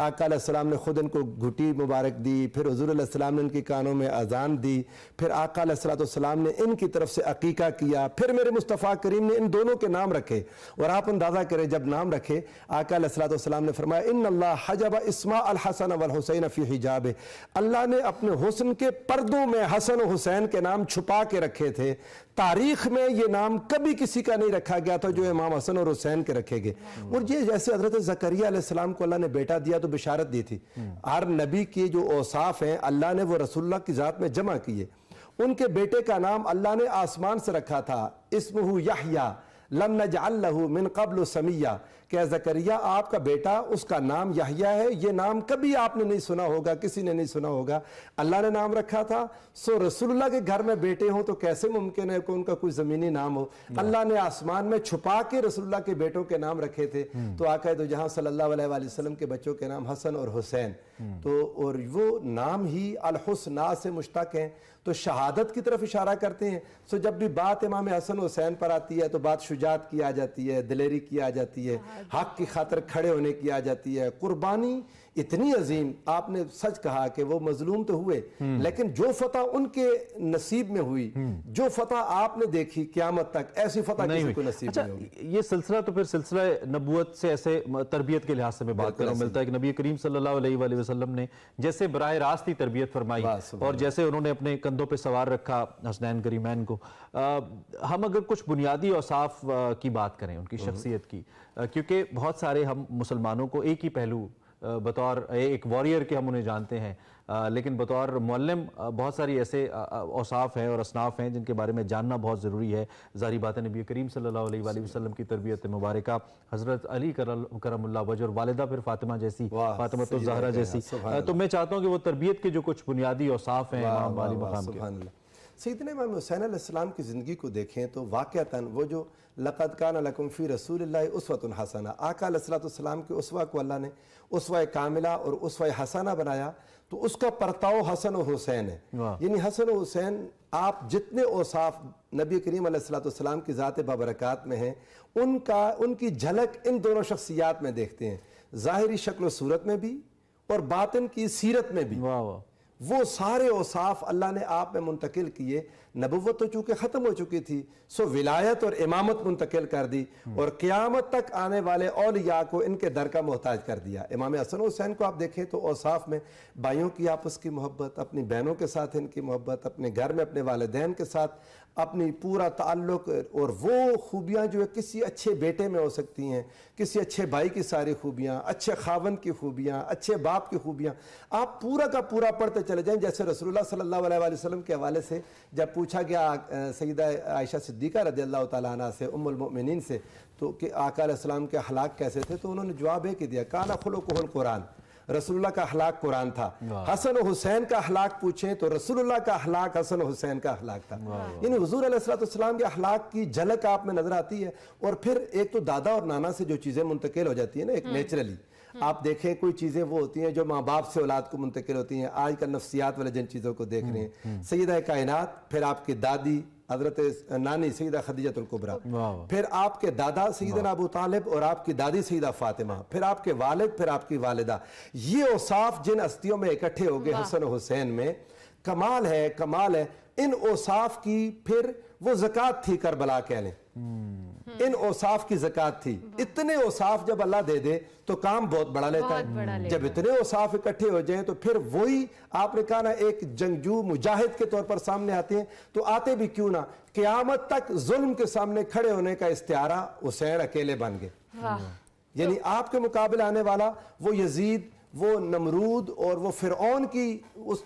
आका अलैहिस्सलाम ने खुद इनको घुटी मुबारक दी, फिर हुजूर अलैहिस्सलाम ने इनके कानों में अजान दी, फिर आका अलैहिस्सलाम ने इनकी तरफ से अकीका किया, फिर मेरे मुस्तफ़ा करीम ने इन दोनों के नाम रखे। और आप अंदाज़ा करें जब नाम रखे, आका अलैहिस्सलाम ने फरमाया इन्नल्लाह हजब इस्मा अल हसन वल हुसैन फी हिजाब, अल्लाह ने अपने हुस्न के पर्दों में हसन और हुसैन के नाम छुपा के रखे थे। तारीख में ये नाम कभी किसी का नहीं रखा गया था जो इमाम हसन और हुसैन के रखे गए। और ये जैसे हजरत ज़करिया अलैहिस्सलाम को अल्लाह ने बेटा दिया तो बिशारत दी थी। हर नबी के जो औसाफ हैं अल्लाह ने वो रसूलुल्लाह की ज़ात में जमा किए। उनके बेटे का नाम अल्लाह ने आसमान से रखा था, इस्मुहु यहया लम नजअल लहू मिन क़ब्ल समिया, क्या ज़करिया आपका बेटा, उसका नाम यहया है, ये नाम कभी आपने नहीं सुना होगा, किसी ने नहीं सुना होगा, अल्लाह ने नाम रखा था। सो रसूलुल्लाह के घर में बेटे हों तो कैसे मुमकिन है कि उनका कोई ज़मीनी नाम हो। अल्लाह ने आसमान में छुपा के रसूलुल्लाह के बेटों के नाम रखे थे। तो आका तो जहाँ सल्लल्लाहु अलैहि वसल्लम के बच्चों के नाम हसन और हुसैन, तो और वो नाम ही अल हुस्ना से मुश्तक हैं, तो शहादत की तरफ इशारा करते हैं। सो जब भी बात इमाम हसन हुसैन पर आती है तो बात शुजात की आ जाती है, दिलेरी की आ जाती है, हक की खातिर खड़े होने की आ जाती है, कुर्बानी इतनी अजीम। आपने सच कहा कि वो मजलूम तो हुए लेकिन जो फतह उनके नसीब में हुई, जो फतह आपने देखी क़यामत तक, ऐसी फतह किसी को नसीब नहीं होगी। ये सिलसिला तो फिर सिलसिला नबूवत से ऐसे तरबियत के लिहाज से मैं बात कर रहा हूँ, मिलता है कि नबी करीम सल्लल्लाहु अलैहि वसल्लम ने जैसे बराह रास्त ही तरबियत फरमाई और जैसे उन्होंने अपने कंधों पे सवार रखा हसनैन करीमैन को। हम अगर कुछ बुनियादी औसाफ की बात करें उनकी शख्सियत की, क्योंकि बहुत सारे हम मुसलमानों को एक ही पहलू बतौर एक वॉरियर के हम उन्हें जानते हैं, लेकिन बतौर मुअल्लिम बहुत सारी ऐसे औसाफ हैं और असनाफ हैं जिनके बारे में जानना बहुत ज़रूरी है। ज़ाहिर बात है नबी करीम सल्लल्लाहु अलैहि वसल्लम की तरबियत मुबारका, हज़रत अली करमुल्लाह वजह और वालिदा फिर फातिमा जैसी, फातिमा तो ज़हरा जैसी। तो मैं चाहता हूँ कि वो तरबियत के जो कुछ बुनियादी औसाफ हैं इमाम वाली मकाम के, सैयदना इमाम हुसैन अलैहिस्सलाम की ज़िंदगी को देखें तो वाक़अतन वो जो लक़द काना लकुम फ़ी रसूलिल्लाहि उस्वतुन हसना, आका अलैहिस्सलाम के उस्वा को अल्लाह ने उस्वा कामिला और उस्वा हसना बनाया, तो उसका परताव हसन और हुसैन है। यानी हसन और हुसैन आप जितने औसाफ नबी करीम अलैहिस्सलाम की ज़ात बाबरकात में हैं उनकी झलक इन दोनों शख्सियात में देखते हैं, ज़ाहिरी शक्ल सूरत में भी और बातिन की सीरत में भी। वो सारे औसाफ अल्लाह ने आप में मुंतकिल किए। नबुव्वत तो चूंकि ख़त्म हो चुकी थी, सो विलायत और इमामत मुंतकिल कर दी और क़यामत तक आने वाले औलिया को इनके दर का मोहताज कर दिया। इमाम हसन हुसैन को आप देखें तो औसाफ में भाइयों की आपस की मोहब्बत, अपनी बहनों के साथ इनकी मोहब्बत, अपने घर में अपने वालिदैन के साथ अपनी पूरा ताल्लुक, और वो खूबियाँ जो है किसी अच्छे बेटे में हो सकती हैं, किसी अच्छे भाई की सारी खूबियाँ, अच्छे खावन की खूबियाँ, अच्छे बाप की खूबियाँ, आप पूरा का पूरा पढ़ते चले जाएं। जैसे रसूलुल्लाह सल्लल्लाहु अलैहि वसल्लम के हवाले से जब पूछा गया सईदा आयशा सिद्दीक़ा रज़ियल्लाहु तआला अन्हा से, उम्मुल मोमिनीन से, तो कि आका अलैहिस्सलाम के अखलाक कैसे थे, तो उन्होंने जवाब एक ही दिया, काना खुलुकुहुल कुरान, रसूलुल्लाह का अखलाक कुरान था। हसन और हुसैन का अखलाक पूछें तो रसूलुल्लाह का अखलाक हसन और हुसैन का अखलाक था। यानी हुजूर अलैहिस्सलाम के अखलाक की झलक आप में नजर आती है। और फिर एक तो दादा और नाना से जो चीज़ें मुंतकिल हो जाती है ना, एक नेचुरली आप देखें कोई चीज़ें वो होती हैं जो माँ बाप से औलाद को मुंतकिल होती हैं। आज कल नफ्सियात वाले जिन चीज़ों को देख रहे हैं, सैयदा कायनात, फिर आपकी दादी हज़रत नानी सईदा खदीजतुल कुबरा, फिर आपके दादा सईदना अबू तालिब और आपकी दादी सईदा फातिमा, फिर आपके वालिद, फिर आपकी वालिदा। ये औसाफ जिन हस्तियों में इकट्ठे हो गए हसन और हुसैन में, कमाल है, कमाल है। इन औसाफ की फिर वो ज़कात थी, करबला कह लें, इन औसाफ की ज़कात थी। इतने औसाफ जब अल्लाह दे दे तो काम बहुत बड़ा लेता है। जब इतने औसाफ इकट्ठे हो जाएं तो फिर वही आपने कहा ना, एक जंगजू मुजाहिद के तौर पर सामने आते हैं। तो आते भी क्यों ना, क़यामत तक जुल्म के सामने खड़े होने का इस्तिआरा हुसैन अकेले बन गए। यानी आपके मुकाबले आने वाला वो यजीद, वो नमरूद और वो फिरौन की उस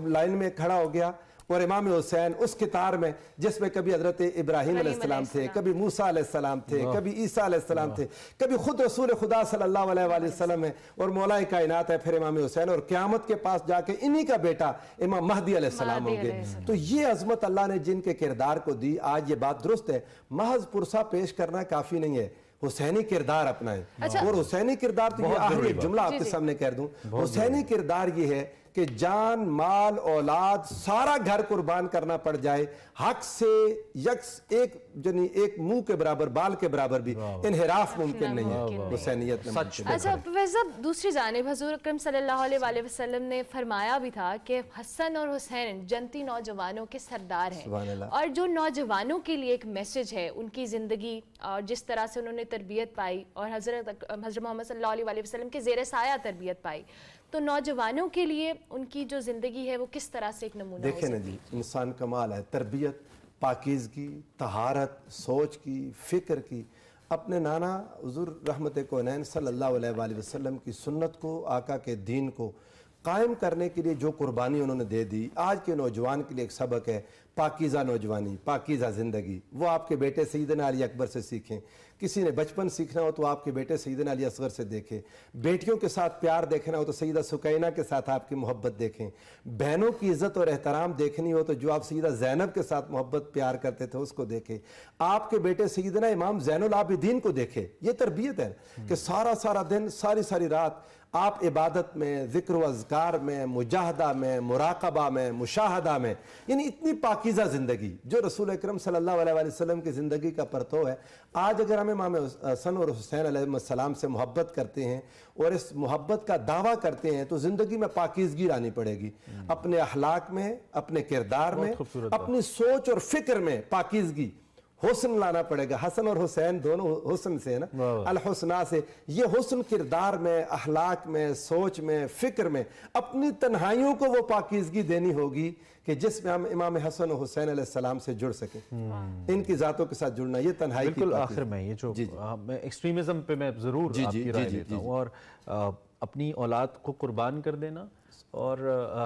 लाइन में खड़ा हो गया, और इमाम हुसैन उस कितार में जिसमें कभी हजरत इब्राहिम अलैहिस्सलाम थे, कभी मूसा अलैहिस्सलाम थे, कभी ईसा अलैहिस्सलाम थे, कभी खुद रसूल खुदा सल्लल्लाहु अलैहि वसल्लम है, और मौलाए कायनात है, फिर इमाम हुसैन, और क़यामत के पास जाके इन्हीं का बेटा इमाम महदी अलैहिस्सलाम होंगे। तो ये अजमत अल्लाह ने जिनके किरदार को दी, आज ये बात दुरुस्त है, महज पुरसा पेश करना काफ़ी नहीं है, हुसैनी किरदार अपना है। और हुसैनी किरदार तो ये आखिरी जुमला आपके सामने कह दूं, हुसैनी किरदार ये है कि जान, माल, औलाद, सारा घर कुर्बान करना पड़ जाए, हक से यक्स एक मुंह के बराबर, बाल के बराबर भी इनहिराफ मुमकिन नहीं है हुसैनियत में। अच्छा प्रोफेसर, दूसरी जानिब हुजूर अकरम सल्लल्लाहु अलैहि वसल्लम ने फरमाया भी था कि हसन और हुसैन जनती नौजवानों के सरदार हैं, और जो नौजवानों के लिए एक मैसेज है, उनकी ज़िंदगी और जिस तरह से उन्होंने तरबियत पाई और हज़रत मोहम्मद सल्लल्लाहु अलैहि वसल्लम के ज़ेर साया तरबियत पाई, तो नौजवानों के लिए उनकी जो ज़िंदगी है वो किस तरह से एक नमूना देखें ना जी, इंसान कमाल है, तरबियत, पाकीज़गी, तहारत, सोच की, फ़िक्र की। अपने नाना हुज़ूर रहमत कौनैन सल्लल्लाहु अलैहि वसल्लम की सुन्नत को, आका के दीन को कायम करने के लिए जो कुर्बानी उन्होंने दे दी, आज के नौजवान के लिए एक सबक है, पाकीज़ा नौजवानी, पाकीज़ा ज़िंदगी। वो आपके बेटे सैयदना अली अकबर से सीखें। किसी ने बचपन सीखना हो तो आपके बेटे सैयदना अली असगर से देखें। बेटियों के साथ प्यार देखना हो तो सैयदा सुकैना के साथ आपकी मोहब्बत देखें। बहनों की इज़्ज़त और एहतराम देखनी हो तो जो आप सैयदा ज़ैनब के साथ मोहब्बत प्यार करते थे उसको देखें। आपके बेटे सैयदना इमाम ज़ैनुल आबिदीन को देखें। ये तरबियत है कि सारा सारा दिन, सारी सारी रात आप इबादत में, ज़िक्र व अज़कार में, मुजाहदा में, मुराक़बा में, मुशाहदा में, यानी इतनी पाकीज़ा ज़िंदगी जो रसूल अकरम सल्लल्लाहु अलैहि वसल्लम की ज़िंदगी का परतो है। आज अगर हम इमाम हसन और हुसैन अलैहिस्सलाम से मोहब्बत करते हैं और इस मोहब्बत का दावा करते हैं तो ज़िंदगी में पाकीज़गी लानी पड़ेगी। अपने अखलाक में, अपने किरदार में, अपनी सोच और फ़िक्र में पाकीज़गी, हुस्न लाना पड़ेगा। हसन और हुसैन दोनों हुस्न से है ना, अल हुस्ना से। ये हुस्न किरदार में, अखलाक में, सोच में, फिक्र में, अपनी तन्हाइयों को वो पाकीज़गी देनी होगी कि जिसमें हम इमाम हसन और हुसैन अलैहिस्सलाम से जुड़ सके, इनकी ज़ातों के साथ जुड़ना, ये तन्हाई की बिल्कुल आखिर में ये जो एक्सट्रीमिज्म पे मैं ज़रूर आपकी राय लेता हूँ, और अपनी औलाद को कुर्बान कर देना और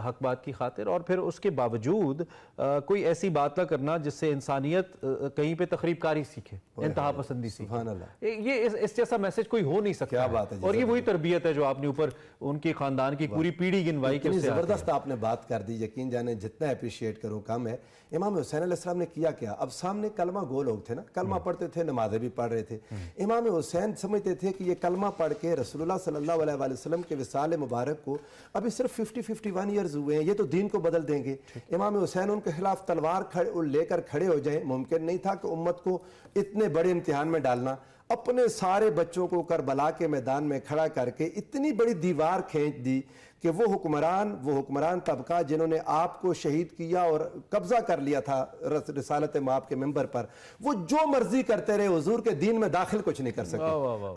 हक बात की खातिर, और फिर उसके बावजूद कोई ऐसी बात ना करना जिससे इंसानियत कहीं पे तकरीबकारी सीखे, इंतहा पसंदी सीखे। ये इस जैसा मैसेज कोई हो नहीं सकता। क्या बात है। और ये वही तरबियत है जो आपने ऊपर उनके खानदान की पूरी पीढ़ी गिनवाई के। ज़बरदस्त आपने बात कर दी, यकीन जाने जितना अप्रिशिएट करूँ कम है। इमाम हुसैन अलैहिस्सलाम ने किया क्या, अब सामने कलमा गो लोग थे ना, कलमा पढ़ते थे, नमाज़ें भी पढ़ रहे थे। इमाम हुसैन समझते थे कि ये कलमा पढ़ के रसूलुल्लाह सल्लल्लाहु अलैहि वसल्लम के विसाल मुबारक को अभी सिर्फ 50-51 ईयर्स हुए हैं, ये तो दीन को बदल देंगे। इमाम हुसैन उनके खिलाफ तलवार लेकर खड़े हो जाएं, मुमकिन नहीं था कि उम्मत को इतने बड़े इम्तिहान में डालना। अपने सारे बच्चों को करबला के मैदान में खड़ा करके इतनी बड़ी दीवार खींच दी कि वो हुक्मरान तबका जिन्होंने आपको शहीद किया और कब्जा कर लिया था रिसालत माप के मेंबर पर, वो जो मर्जी करते रहे, हुजूर के दीन में दाखिल कुछ नहीं कर सके,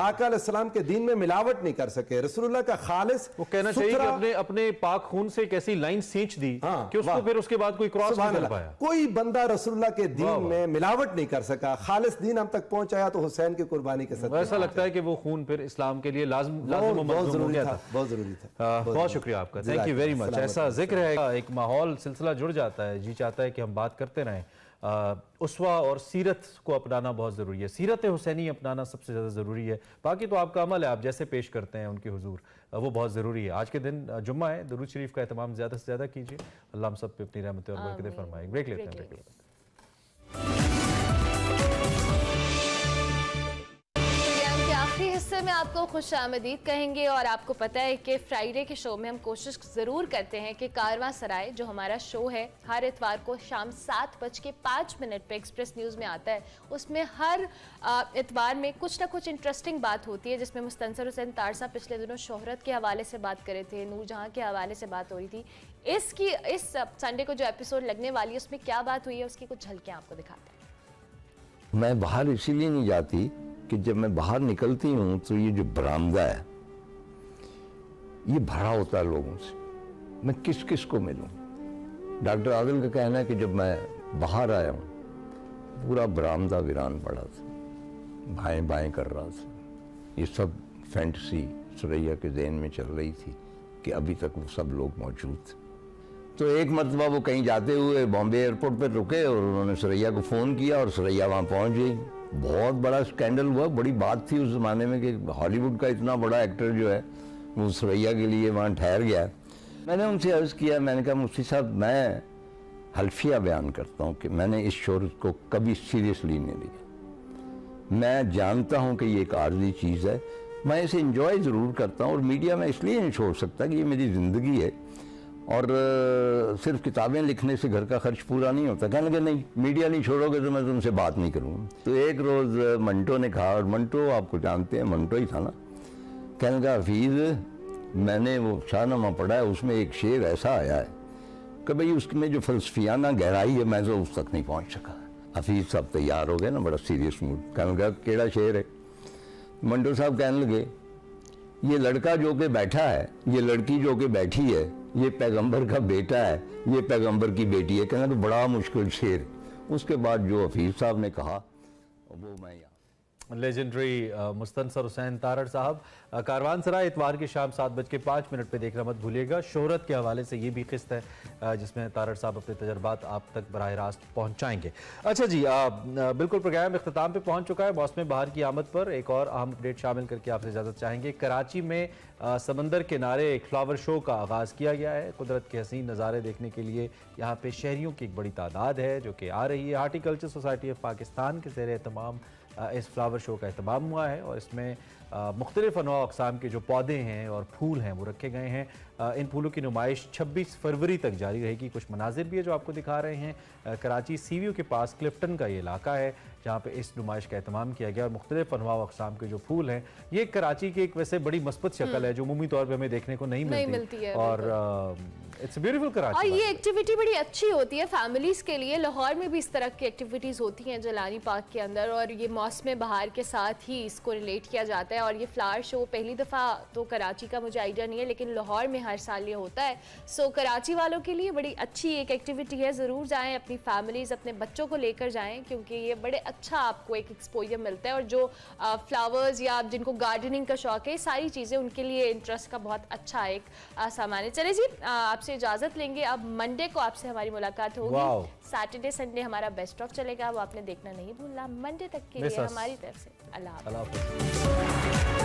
आका अलैहिस्सलाम के दीन में मिलावट नहीं कर सके। रसूलुल्लाह का खालिस, वो कहना चाहिए कि अपने अपने पाक खून से एक ऐसी लाइन खींच दी कि उसको फिर उसके बाद कोई क्रॉस नहीं कर पाया। कोई बंदा रसूलुल्लाह के दीन में मिलावट नहीं कर सका, खालिस दीन हम तक पहुंचाया तो हुसैन की कुर्बानी के साथ। ऐसा लगता है कि वो खून फिर इस्लाम के लिए लाजिम बहुत जरूरी था, बहुत जरूरी था। बहुत शुक्रिया आपका, थैंक यू वेरी मच। ऐसा जिक्र है, एक माहौल सिलसिला जुड़ जाता है, जी चाहता है कि हम बात करते रहें। उसवा और सीरत को अपनाना बहुत ज़रूरी है, सीरत हुसैनी अपनाना सबसे ज़्यादा ज़रूरी है। बाकी तो आपका अमल है, आप जैसे पेश करते हैं उनके हुजूर, वो बहुत ज़रूरी है। आज के दिन जुम्मा है, दुरूद शरीफ का एहतमाम ज़्यादा से ज़्यादा कीजिए। अल्लाह हम सब पे अपनी रहमत और बरकतें फरमाए। ब्रेक लेते हैं। आखिरी हिस्से में आपको खुश आमदीद कहेंगे और आपको पता है कि फ्राइडे के शो में हम कोशिश ज़रूर करते हैं कि कारवां सराय जो हमारा शो है हर इतवार को शाम 7:05 पे एक्सप्रेस न्यूज़ में आता है। उसमें हर इतवार में कुछ ना कुछ इंटरेस्टिंग बात होती है, जिसमें मुस्तंसर हुसैन तार साहब पिछले दिनों शोहरत के हवाले से बात करे थे, नूरजहां के हवाले से बात हो रही थी। इस संडे को जो एपिसोड लगने वाली है उसमें क्या बात हुई है उसकी कुछ झलकियाँ आपको दिखाते हैं। मैं बाहर इसीलिए नहीं जाती कि जब मैं बाहर निकलती हूँ तो ये जो बरामदा है ये भरा होता है लोगों से, मैं किस किस को मिलूं। डॉक्टर आदिल का कहना है कि जब मैं बाहर आया हूँ पूरा बरामदा वीरान पड़ा था, बाएं बाएं कर रहा था। ये सब फैंटेसी सुरैया के ज़हन में चल रही थी कि अभी तक वो सब लोग मौजूद थे। तो एक मरतबा वो कहीं जाते हुए बॉम्बे एयरपोर्ट पर रुके और उन्होंने सुरैया को फ़ोन किया और सुरैया वहाँ पहुँच गई। बहुत बड़ा स्कैंडल हुआ, बड़ी बात थी उस ज़माने में कि हॉलीवुड का इतना बड़ा एक्टर जो है वो सुरैया के लिए वहाँ ठहर गया। मैंने उनसे अर्ज़ किया, मैंने कहा मुफ्ती साहब मैं हल्फिया बयान करता हूँ कि मैंने इस शोहरत को कभी सीरियसली नहीं लिया। मैं जानता हूँ कि ये एक आर्जी चीज़ है, मैं इसे इंजॉय ज़रूर करता हूँ और मीडिया में इसलिए नहीं छोड़ सकता कि ये मेरी ज़िंदगी है और सिर्फ किताबें लिखने से घर का खर्च पूरा नहीं होता। कहने लगे नहीं मीडिया नहीं छोड़ोगे तो मैं तुमसे बात नहीं करूँगा। तो एक रोज़ मंटो ने कहा, और मंटो आपको जानते हैं, मंटो ही था ना, कहने लगा हफीज़ मैंने वो शाहनामा पढ़ा है, उसमें एक शेर ऐसा आया है कि भाई उसमें जो फ़लसफियाना गहराई है मैं तो उस तक नहीं पहुँच सका। हफीज़ साहब तैयार हो गए ना, बड़ा सीरियस मूड। कहने लगा केड़ा शेर है? मंटो साहब कहने लगे ये लड़का जो के बैठा है, ये लड़की जो के बैठी है, ये पैगंबर का बेटा है, ये पैगंबर की बेटी है। कहना तो बड़ा मुश्किल शेर। उसके बाद जो हफीज़ साहब ने कहा वो मैं लेजेंडरी मुस्तंसर हुसैन तारड़ साहब, कारवान सराय इतवार की शाम 7:05 पे देखना मत भूलिएगा। शोहरत के हवाले से ये भी किस्त है जिसमें तारड़ साहब अपने तजर्बात आप तक बराह रास्त पहुँचाएंगे। अच्छा जी, बिल्कुल प्रोग्राम इख्तिताम पे पहुँच चुका है। मौसम बहार की आमद पर एक और अहम अपडेट शामिल करके आपसे इजाज़त चाहेंगे। कराची में समंदर किनारे एक फ्लावर शो का आगाज़ किया गया है। कुदरत के हसीन नज़ारे देखने के लिए यहाँ पे शहरियों की एक बड़ी तादाद है जो कि आ रही है। हार्टिकल्चर सोसाइटी ऑफ पाकिस्तान के ज़ेर एहतमाम इस फ्लावर शो का एहतमाम हुआ है और इसमें मुख्तलिफ अनवा अक़साम के जो पौधे हैं और फूल हैं वो रखे गए हैं। इन फूलों की नुमाइश 26 फरवरी तक जारी रहेगी। कुछ मनाजिर भी है जो आपको दिखा रहे हैं। कराची सीवीयू के पास क्लिफ्टन का ये इलाका है जहाँ पे इस नुमाइश का एहतमाम किया गया और मुख्तलिफ अनवा अक़साम के जो फूल हैं, ये कराची की एक वैसे बड़ी मस्बत शक्ल है जो उमूमी तौर पर हमें देखने को नहीं मिलती है और इट्स ब्यूटीफुल कराची। और ये एक्टिविटी बड़ी अच्छी होती है फैमिलीज़ के लिए। लाहौर में भी इस तरह की एक्टिविटीज़ होती हैं जलानी पार्क के अंदर और ये मौसम बहार के साथ ही इसको रिलेट किया जाता है। और ये फ्लावर शो पहली दफ़ा तो कराची का मुझे आइडिया नहीं है लेकिन लाहौर में हर साल ये होता है। सो कराची वालों के लिए बड़ी अच्छी एक एक्टिविटी है, ज़रूर जाएँ, अपनी फैमिलीज़ अपने बच्चों को लेकर जाएँ क्योंकि ये बड़े अच्छा आपको एक एक्सपोजर मिलता है। और जो फ्लावर्स या जिनको गार्डनिंग का शौक़ है, सारी चीज़ें उनके लिए इंटरेस्ट का बहुत अच्छा एक सामान है। चले जी, आपसे इजाज़त लेंगे। अब मंडे को आपसे हमारी मुलाकात होगी। सैटरडे संडे हमारा बेस्ट ऑफ चलेगा, वो आपने देखना नहीं भूलना। मंडे तक के लिए हमारी तरफ से अल्लाह हाफ़िज़।